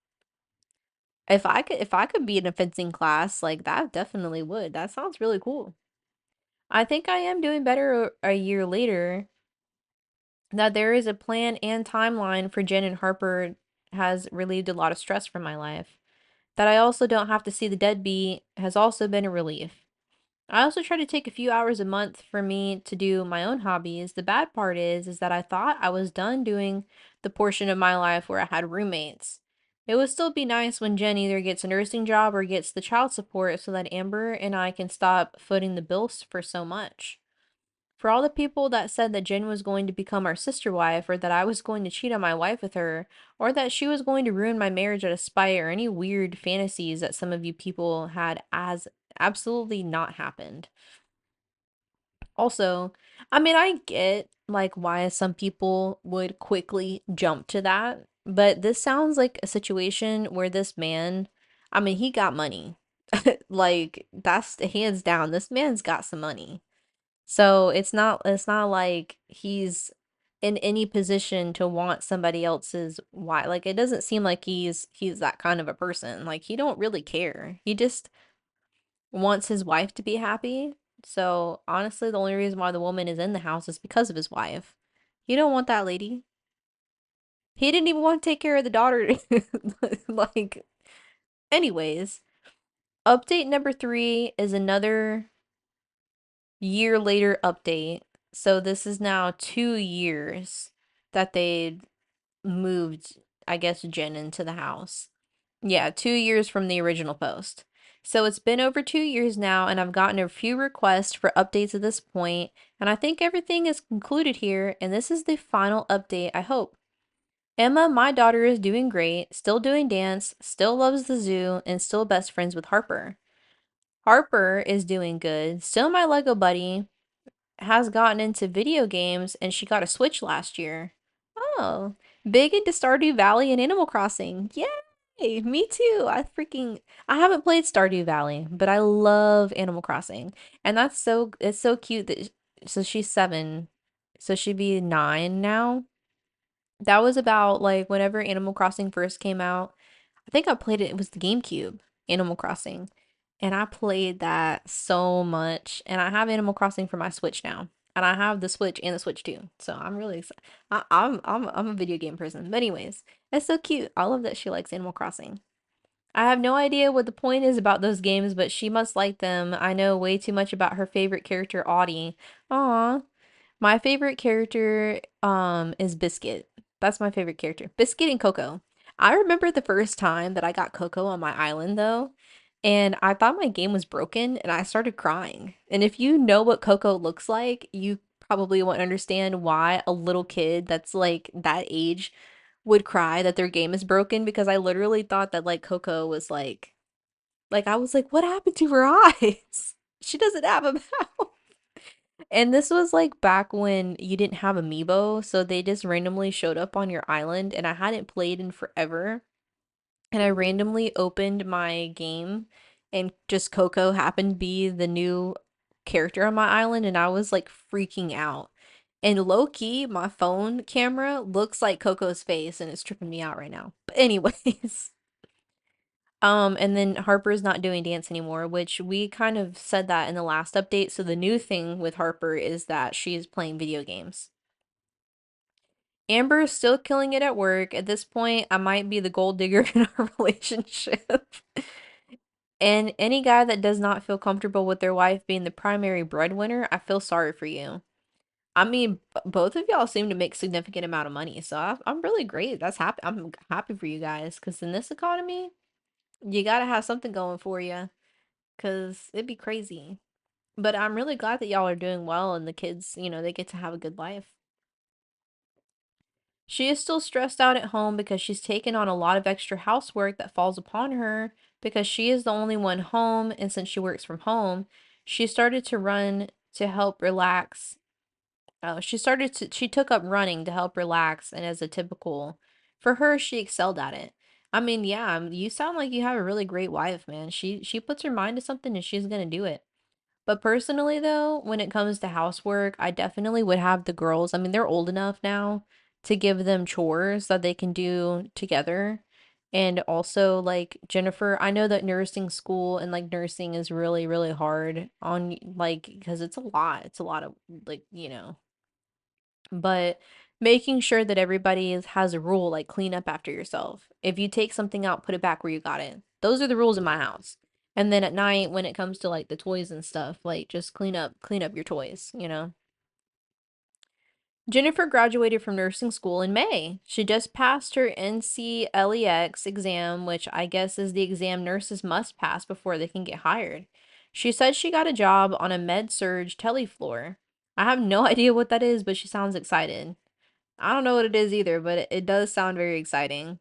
if I could be in a fencing class, like that definitely would. That sounds really cool. I think I am doing better a year later. That there is a plan and timeline for Jen and Harper has relieved a lot of stress from my life. That I also don't have to see the deadbeat has also been a relief. I also try to take a few hours a month for me to do my own hobbies. The bad part is that I thought I was done doing the portion of my life where I had roommates. It would still be nice when Jen either gets a nursing job or gets the child support so that Amber and I can stop footing the bills for so much. For all the people that said that Jen was going to become our sister wife, or that I was going to cheat on my wife with her, or that she was going to ruin my marriage out of spite, or any weird fantasies that some of you people had, as absolutely not happened. Also, I mean, I get like why some people would quickly jump to that, but this sounds like a situation where this man, I mean, he got money. Like, that's hands down, this man's got some money. So it's not like he's in any position to want somebody else's why. Like it doesn't seem like he's that kind of a person. Like he don't really care. He just wants his wife to be happy. So honestly, the only reason why the woman is in the house is because of his wife. He don't want that lady. He didn't even want to take care of the daughter. Like, anyways, update number 3 is another year later update. So this is now 2 years that they moved, I guess, Jen into the house. Yeah, 2 years from the original post. So it's been over 2 years now, and I've gotten a few requests for updates at this point, and I think everything is concluded here, and this is the final update, I hope. Emma, my daughter, is doing great, still doing dance, still loves the zoo, and still best friends with Harper. Harper is doing good, still my Lego buddy, has gotten into video games, and she got a Switch last year. Oh, big into Stardew Valley and Animal Crossing. Yay! Me too. I haven't played Stardew Valley, but I love Animal Crossing. And it's so cute that so she's 7. So she'd be 9 now. That was about like whenever Animal Crossing first came out. I think I played it was the GameCube, Animal Crossing. And I played that so much. And I have Animal Crossing for my Switch now. And I have the Switch and the Switch 2. So I'm really excited. I'm a video game person. But anyways, it's so cute. I love that she likes Animal Crossing. I have no idea what the point is about those games, but she must like them. I know way too much about her favorite character, Audie. Aw. My favorite character is Biscuit. That's my favorite character. Biscuit and Coco. I remember the first time that I got Coco on my island though, and I thought my game was broken and I started crying. And if you know what Coco looks like, you probably won't understand why a little kid that's like that age would cry that their game is broken, because I literally thought that like Coco was like I was like, what happened to her eyes? She doesn't have a mouth. And this was like back when you didn't have amiibo, so they just randomly showed up on your island, and I hadn't played in forever. And I randomly opened my game, and just Coco happened to be the new character on my island, and I was like freaking out. And low key, my phone camera looks like Coco's face, and it's tripping me out right now. But anyways, and then Harper's not doing dance anymore, which we kind of said that in the last update. So the new thing with Harper is that she's playing video games. Amber is still killing it at work. At this point, I might be the gold digger in our relationship. And any guy that does not feel comfortable with their wife being the primary breadwinner, I feel sorry for you. I mean, both of y'all seem to make significant amount of money, so I'm really great. That's happy. I'm happy for you guys, because in this economy, you gotta have something going for you, because it'd be crazy. But I'm really glad that y'all are doing well and the kids, they get to have a good life. She is still stressed out at home because she's taken on a lot of extra housework that falls upon her because she is the only one home, and since she works from home, she started to run to help relax. She took up running to help relax, and as a typical, for her, she excelled at it. I mean, yeah, you sound like you have a really great wife, man. She puts her mind to something and she's gonna do it. But personally, though, when it comes to housework, I definitely would have the girls. I mean, they're old enough now to give them chores that they can do together. And also, like Jennifer, I know that nursing school and like nursing is really, really hard on like because it's a lot. It's a lot of like. But making sure that has a rule like clean up after yourself. If you take something out, put it back where you got it. Those are the rules in my house. And then at night when it comes to like the toys and stuff, like just clean up your toys. Jennifer graduated from nursing school in May. She just passed her NCLEX exam, which I guess is the exam nurses must pass before they can get hired. She said she got a job on a med-surg telefloor. I have no idea what that is, but she sounds excited. I don't know what it is either, but it does sound very exciting.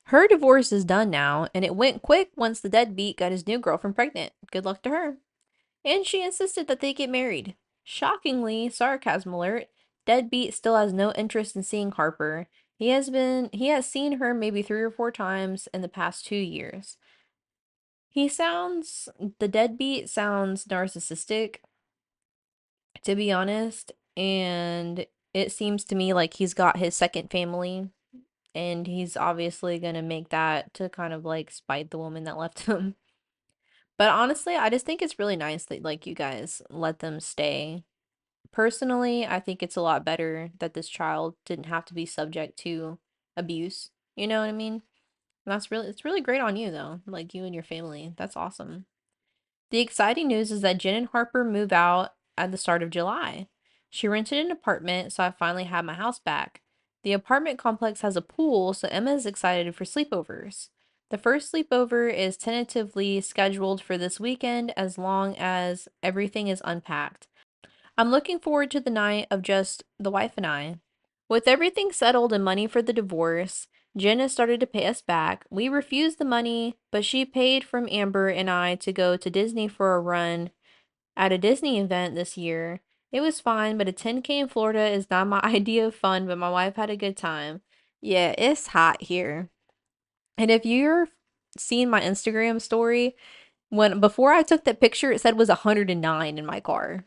Her divorce is done now, and it went quick once the deadbeat got his new girlfriend pregnant. Good luck to her. And she insisted that they get married. Shockingly, sarcasm alert, deadbeat still has no interest in seeing Harper. He has seen her maybe 3 or 4 times in the past 2 years. The deadbeat sounds narcissistic, to be honest, and it seems to me like he's got his second family, and he's obviously gonna make that to kind of like spite the woman that left him. But honestly, I just think it's really nice that like you guys let them stay. Personally, I think it's a lot better that this child didn't have to be subject to abuse. You know what I mean? And it's really great on you though, like you and your family. That's awesome. The exciting news is that Jen and Harper move out at the start of July. She rented an apartment, so I finally have my house back. The apartment complex has a pool, so Emma is excited for sleepovers. The first sleepover is tentatively scheduled for this weekend as long as everything is unpacked. I'm looking forward to the night of just the wife and I. With everything settled and money for the divorce, Jen has started to pay us back. We refused the money, but she paid from Amber and I to go to Disney for a run at a Disney event this year. It was fine, but a 10K in Florida is not my idea of fun, but my wife had a good time. Yeah, it's hot here. And if you're seeing my Instagram story, when before I took that picture, it said it was 109 in my car.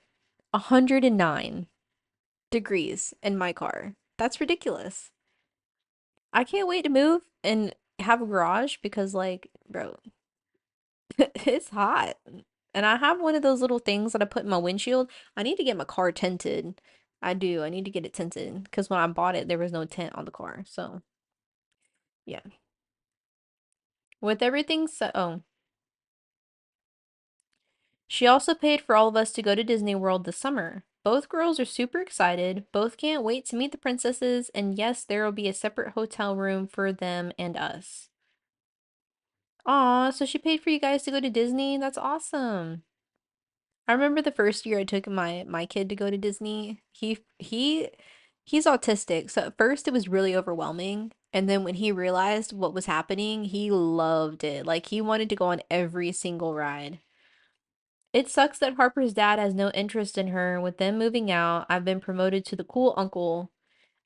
109 degrees in my car. That's ridiculous. I can't wait to move and have a garage because, like, bro, it's hot. And I have one of those little things that I put in my windshield. I need to get my car tinted. I do. I need to get it tinted because when I bought it, there was no tint on the car. So, yeah. With everything so, oh, she also paid for all of us to go to Disney World this summer. Both girls are super excited. Both can't wait to meet the princesses. And yes, there will be a separate hotel room for them and us. Aw, so she paid for you guys to go to Disney? That's awesome. I remember the first year I took my kid to go to Disney. He's autistic, so at first it was really overwhelming, and then when he realized what was happening, he loved it. Like he wanted to go on every single ride. It sucks that Harper's dad has no interest in her. With them moving out, I've been promoted to the cool uncle.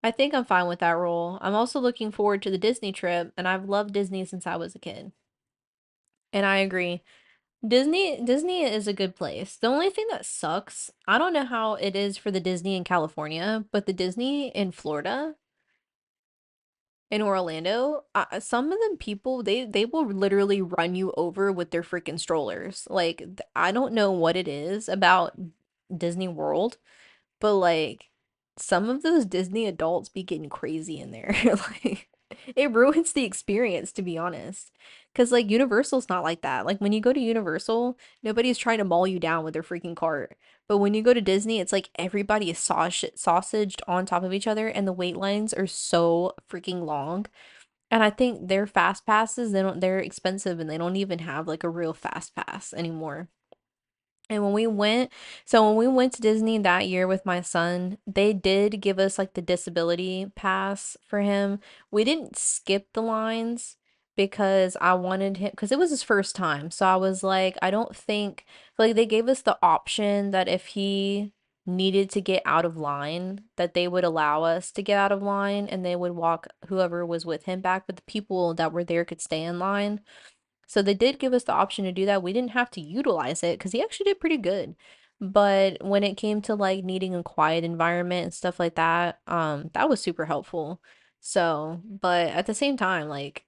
I think I'm fine with that role. I'm also looking forward to the Disney trip, and I've loved Disney since I was a kid. And I agree. Disney is a good place. The only thing that sucks, I don't know how it is for the Disney in California, but the Disney in Florida, in Orlando, some of them people they will literally run you over with their freaking strollers. Like I don't know what it is about Disney World, but like some of those Disney adults be getting crazy in there. Like It ruins the experience, to be honest. Because, like, Universal's not like that. Like, when you go to Universal, nobody's trying to maul you down with their freaking cart. But when you go to Disney, it's like everybody is sausaged on top of each other, and the wait lines are so freaking long. And I think their fast passes, they're expensive and they don't even have like a real fast pass anymore. And when we went to Disney that year with my son, they did give us like the disability pass for him. We didn't skip the lines because I wanted him, because it was his first time. So I was like, I don't think, like, they gave us the option that if he needed to get out of line, that they would allow us to get out of line and they would walk whoever was with him back, but the people that were there could stay in line. So they did give us the option to do that. We didn't have to utilize it because he actually did pretty good. But when it came to like needing a quiet environment and stuff like that, that was super helpful. So, but at the same time, like,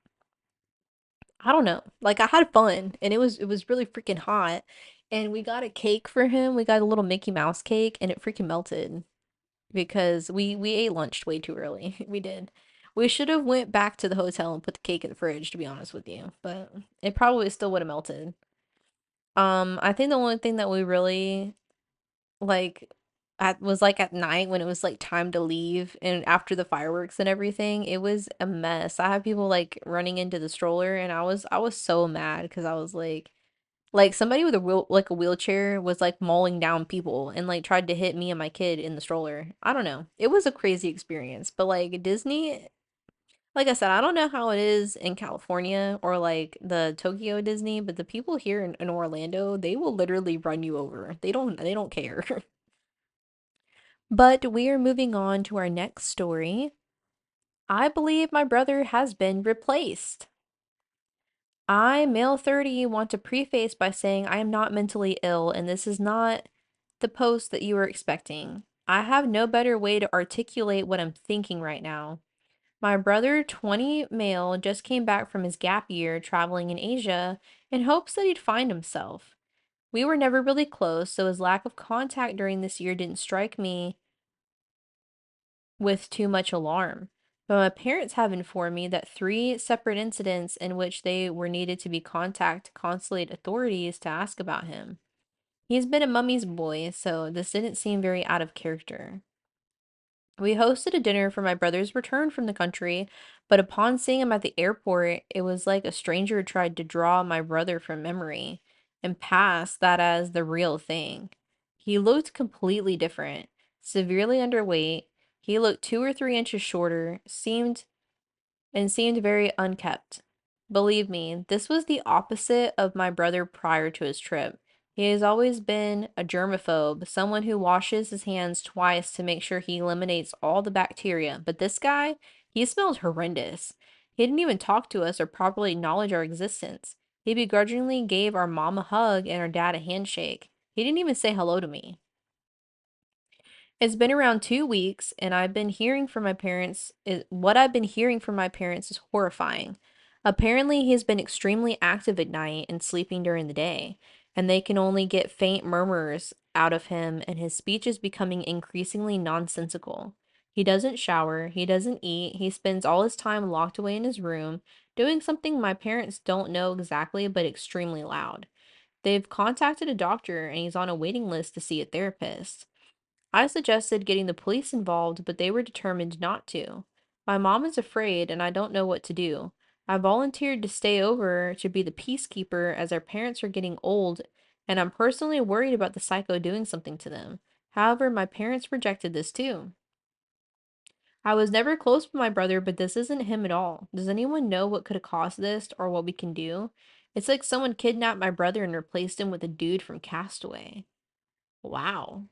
I don't know. Like, I had fun and it was really freaking hot. And we got a cake for him. We got a little Mickey Mouse cake and it freaking melted because we ate lunch way too early. We did. We should have went back to the hotel and put the cake in the fridge, to be honest with you, but it probably still would have melted. I think the only thing that we really like was like at night when it was like time to leave and after the fireworks and everything, it was a mess. I had people like running into the stroller and I was so mad because I was like somebody with a wheelchair was like mauling down people and like tried to hit me and my kid in the stroller. I don't know. It was a crazy experience, but like Disney, like I said, I don't know how it is in California or like the Tokyo Disney, but the people here in Orlando, they will literally run you over. They don't care. But we are moving on to our next story. I believe my brother has been replaced. I, male 30, want to preface by saying I am not mentally ill, and this is not the post that you were expecting. I have no better way to articulate what I'm thinking right now. My brother, 20 male, just came back from his gap year traveling in Asia in hopes that he'd find himself. We were never really close, so his lack of contact during this year didn't strike me with too much alarm. But my parents have informed me that three separate incidents in which they were needed to be contact consulate authorities to ask about him. He's been a mummy's boy, so this didn't seem very out of character. We hosted a dinner for my brother's return from the country, but upon seeing him at the airport, it was like a stranger tried to draw my brother from memory and pass that as the real thing. He looked completely different, severely underweight. He looked 2 or 3 inches shorter, seemed very unkept. Believe me, this was the opposite of my brother prior to his trip. He has always been a germaphobe, someone who washes his hands twice to make sure he eliminates all the bacteria. But this guy, he smelled horrendous. He didn't even talk to us or properly acknowledge our existence. He begrudgingly gave our mom a hug and our dad a handshake. He didn't even say hello to me. It's been around 2 weeks, and what I've been hearing from my parents is horrifying. Apparently, he's been extremely active at night and sleeping during the day, and they can only get faint murmurs out of him, and his speech is becoming increasingly nonsensical. He doesn't shower, he doesn't eat, he spends all his time locked away in his room, doing something my parents don't know exactly, but extremely loud. They've contacted a doctor, and he's on a waiting list to see a therapist. I suggested getting the police involved, but they were determined not to. My mom is afraid, and I don't know what to do. I volunteered to stay over to be the peacekeeper as our parents are getting old, and I'm personally worried about the psycho doing something to them. However, my parents rejected this too. I was never close with my brother, but this isn't him at all. Does anyone know what could have caused this or what we can do? It's like someone kidnapped my brother and replaced him with a dude from Castaway. Wow.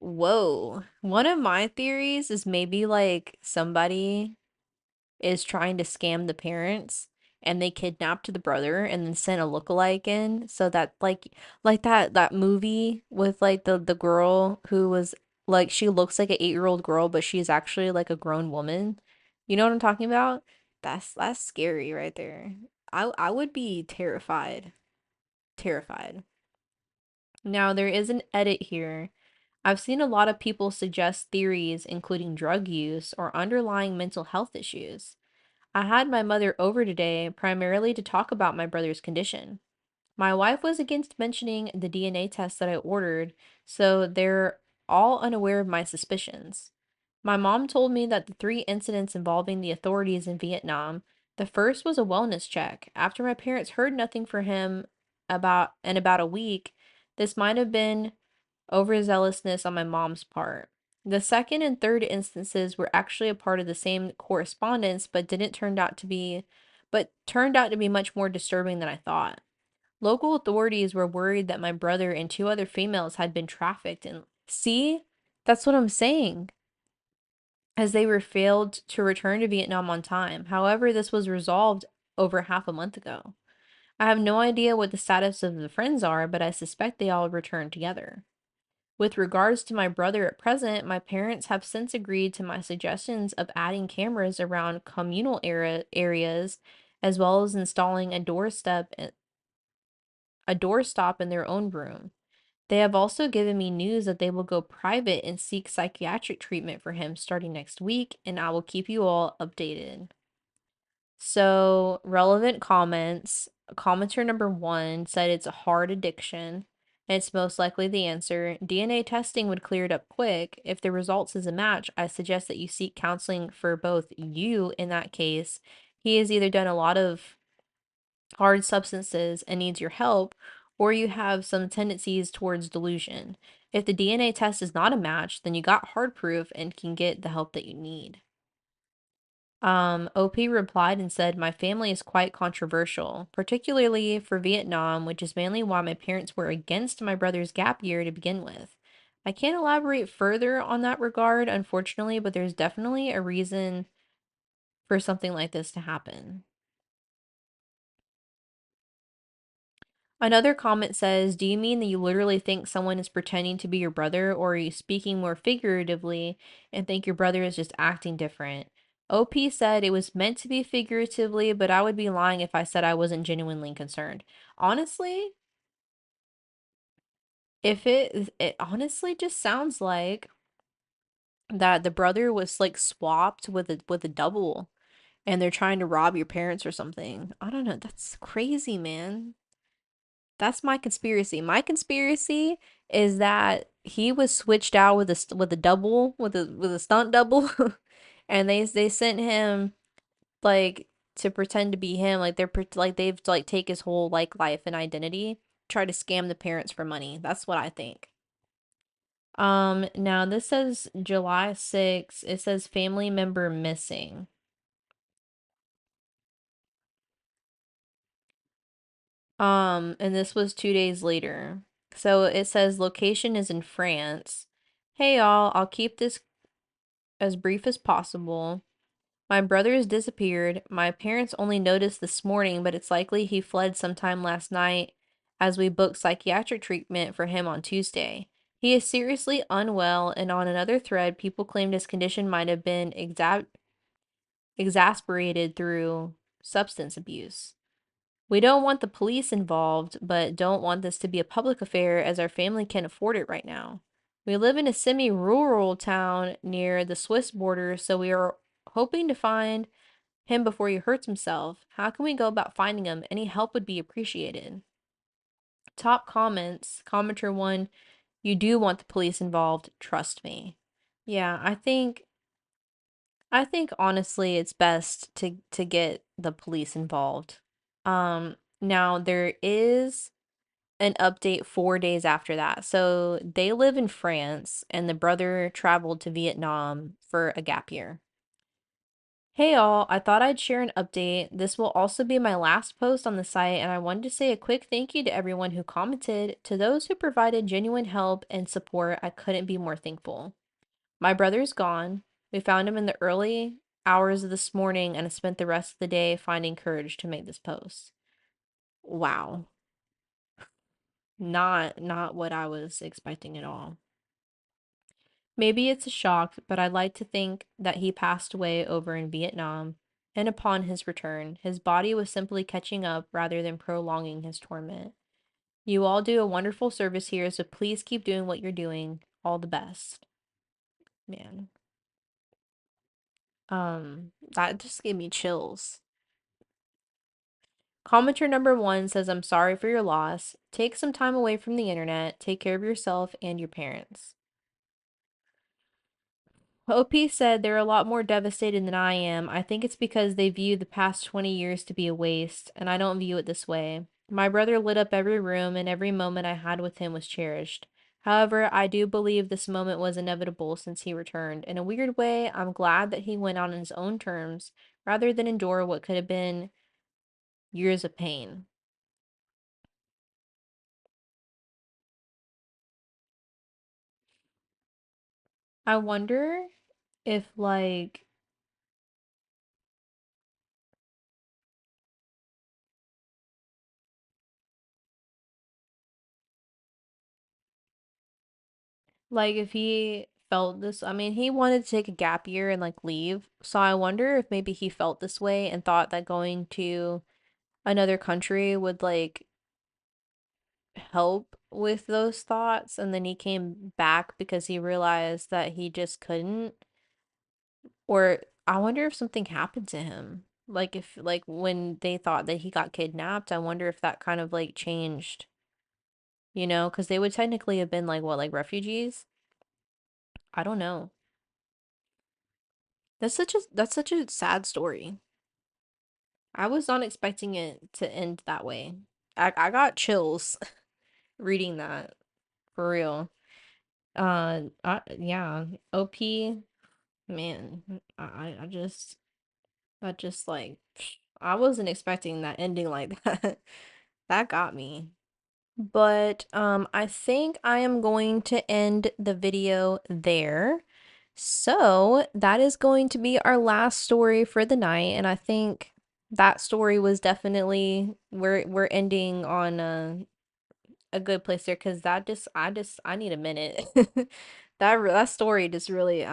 Whoa. One of my theories is maybe like somebody is trying to scam the parents and they kidnapped the brother and then sent a lookalike in so that like that movie with like the girl who was like she looks like an 8-year-old girl but she's actually like a grown woman. You know what I'm talking about? That's scary right there. I would be terrified. Terrified. Now there is an edit here. I've seen a lot of people suggest theories including drug use or underlying mental health issues. I had my mother over today primarily to talk about my brother's condition. My wife was against mentioning the DNA test that I ordered, so they're all unaware of my suspicions. My mom told me that the three incidents involving the authorities in Vietnam, the first was a wellness check. After my parents heard nothing from him about a week, this might have been overzealousness on my mom's part. The second and third instances were actually a part of the same correspondence, but turned out to be much more disturbing than I thought. Local authorities were worried that my brother and two other females had been trafficked and see, that's what I'm saying, as they were failed to return to Vietnam on time. However, this was resolved over half a month ago. I have no idea what the status of the friends are, but I suspect they all returned together. With regards to my brother at present, my parents have since agreed to my suggestions of adding cameras around communal areas, as well as installing a doorstop in their own room. They have also given me news that they will go private and seek psychiatric treatment for him starting next week, and I will keep you all updated. So, relevant comments. Commenter number one said it's a hard addiction, and it's most likely the answer. DNA testing would clear it up quick. If the results is a match, I suggest that you seek counseling for both you in that case. He has either done a lot of hard substances and needs your help, or you have some tendencies towards delusion. If the DNA test is not a match, then you got hard proof and can get the help that you need. OP replied and said, my family is quite controversial, particularly for Vietnam, which is mainly why my parents were against my brother's gap year to begin with. I can't elaborate further on that regard, unfortunately, but there's definitely a reason for something like this to happen. Another comment says, do you mean that you literally think someone is pretending to be your brother, or are you speaking more figuratively and think your brother is just acting different? OP said it was meant to be figuratively, but I would be lying if I said I wasn't genuinely concerned. Honestly, it honestly just sounds like that the brother was like swapped with a double and they're trying to rob your parents or something. I don't know. That's crazy, man. That's my conspiracy. My conspiracy is that he was switched out with a double with a stunt double, and they sent him like to pretend to be him. Like like they've like take his whole like life and identity, try to scam the parents for money. That's what I think. Now this says July 6th. It says family member missing. And this was 2 days later. So it says location is in France. Hey y'all, I'll keep this as brief as possible. My brother has disappeared. My parents only noticed this morning, but it's likely he fled sometime last night as we booked psychiatric treatment for him on Tuesday. He is seriously unwell, and on another thread, people claimed his condition might have been exasperated through substance abuse. We don't want the police involved, but don't want this to be a public affair as our family can't afford it right now. We live in a semi-rural town near the Swiss border, so we are hoping to find him before he hurts himself. How can we go about finding him? Any help would be appreciated. Top comments. Commenter 1, you do want the police involved, trust me. Yeah, I think honestly it's best to get the police involved. Now there is an update 4 days after that. So they live in France, and the brother traveled to Vietnam for a gap year. Hey all, I thought I'd share an update. This will also be my last post on the site, and I wanted to say a quick thank you to everyone who commented. To those who provided genuine help and support, I couldn't be more thankful. My brother's gone. We found him in the early hours of this morning, and I spent the rest of the day finding courage to make this post. Wow. Not what I was expecting at all. Maybe it's a shock, but I'd like to think that he passed away over in Vietnam, and upon his return, his body was simply catching up rather than prolonging his torment. You all do a wonderful service here, so please keep doing what you're doing. all the best, man. That just gave me chills. Commenter number one says, I'm sorry for your loss. Take some time away from the internet. Take care of yourself and your parents. OP said they're a lot more devastated than I am. I think it's because they view the past 20 years to be a waste, and I don't view it this way. My brother lit up every room, and every moment I had with him was cherished. However, I do believe this moment was inevitable since he returned. In a weird way, I'm glad that he went on his own terms rather than endure what could have been years of pain. I wonder if, like if he felt this, I mean, he wanted to take a gap year and like leave. So I wonder if maybe he felt this way and thought that going to another country would like help with those thoughts. And then he came back because he realized that he just couldn't. Or I wonder if something happened to him. Like if like when they thought that he got kidnapped, I wonder if that kind of like changed, because they would technically have been like what, like refugees? I don't know. That's such a sad story. I was not expecting it to end that way. I got chills reading that for real. Yeah, OP, man, I just like I wasn't expecting that ending like that. That got me. But I think I am going to end the video there. So that is going to be our last story for the night, and I think that story was definitely we're ending on a good place there because I need a minute. That story just really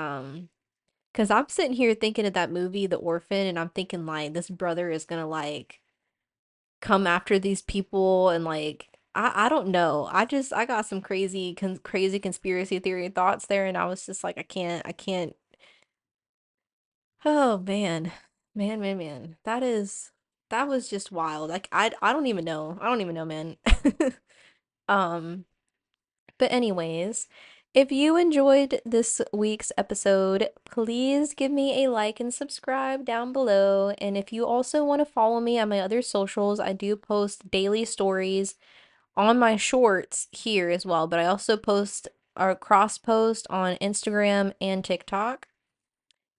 because I'm sitting here thinking of that movie, The Orphan, and I'm thinking like this brother is gonna like come after these people and like I don't know. I got some crazy conspiracy theory thoughts there and I was just like I can't. Oh man. Man. That was just wild. Like I don't even know. I don't even know, man. um but anyways, if you enjoyed this week's episode, please give me a like and subscribe down below. And if you also want to follow me on my other socials, I do post daily stories on my shorts here as well, but I also post or cross post on Instagram and TikTok.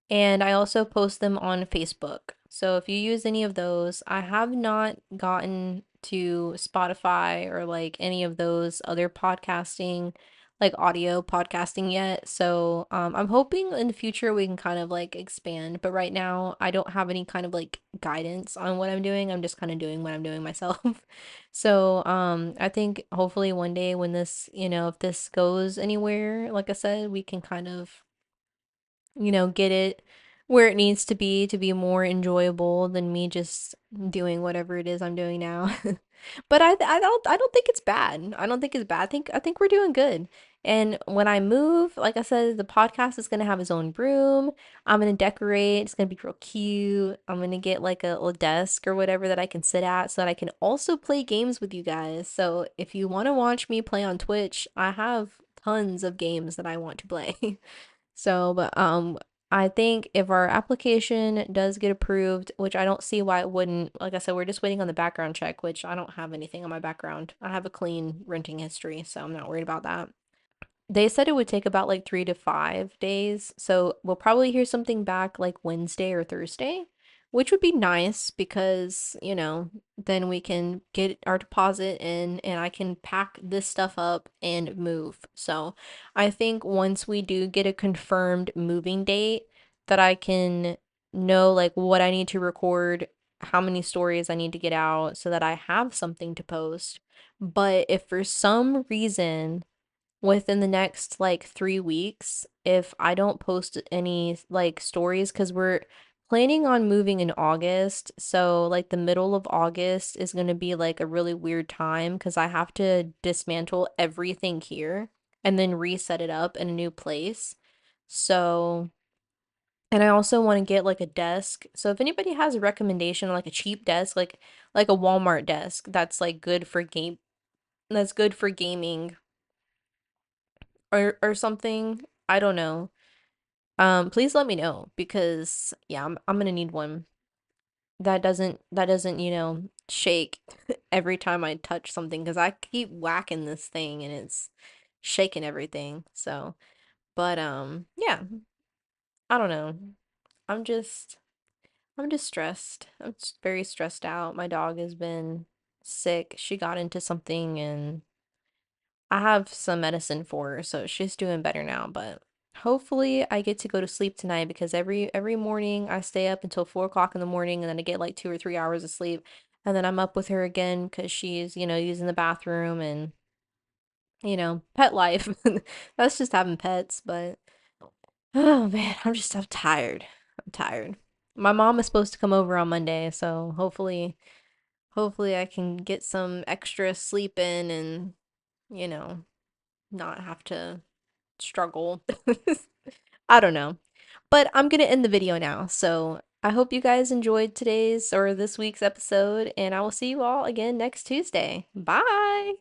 And I also post them on Facebook. So if you use any of those, I have not gotten to Spotify or like any of those other podcasting, like audio podcasting yet. So I'm hoping in the future we can kind of like expand. But right now, I don't have any kind of like guidance on what I'm doing. I'm just kind of doing what I'm doing myself. So I think hopefully one day when this, if this goes anywhere, like I said, we can kind of get it where it needs to be more enjoyable than me just doing whatever it is I'm doing now. But I don't think it's bad. I don't think it's bad. I think we're doing good. And when I move, like I said, the podcast is gonna have its own room. I'm gonna decorate. It's gonna be real cute. I'm gonna get like a little desk or whatever that I can sit at so that I can also play games with you guys. So if you want to watch me play on Twitch, I have tons of games that I want to play. So, but I think if our application does get approved, which I don't see why it wouldn't, like I said, we're just waiting on the background check, which I don't have anything on my background. I have a clean renting history, so I'm not worried about that. They said it would take about like 3 to 5 days. So we'll probably hear something back like Wednesday or Thursday, which would be nice because, then we can get our deposit in and I can pack this stuff up and move. So I think once we do get a confirmed moving date, that I can know like what I need to record, how many stories I need to get out so that I have something to post. But if for some reason, within the next like 3 weeks, if I don't post any like stories, because we're planning on moving in August. So, like, the middle of August is going to be like a really weird time because I have to dismantle everything here and then reset it up in a new place. So, and I also want to get like a desk. So if anybody has a recommendation, like a cheap desk, like a Walmart desk that's like that's good for gaming or something, I don't know. Please let me know because yeah, I'm gonna need one that doesn't, shake every time I touch something because I keep whacking this thing and it's shaking everything. So, but yeah, I don't know. I'm just I'm just stressed. I'm just very stressed out. My dog has been sick. She got into something and I have some medicine for her, so she's doing better now, but hopefully I get to go to sleep tonight because every morning I stay up until 4 o'clock in the morning and then I get like 2 or 3 hours of sleep. And then I'm up with her again because she's, using the bathroom and, pet life. That's just having pets, but oh man, I'm tired. I'm tired. My mom is supposed to come over on Monday, so hopefully I can get some extra sleep in and, you know, not have to struggle. I don't know. But I'm going to end the video now. So I hope you guys enjoyed today's or this week's episode, and I will see you all again next Tuesday. Bye.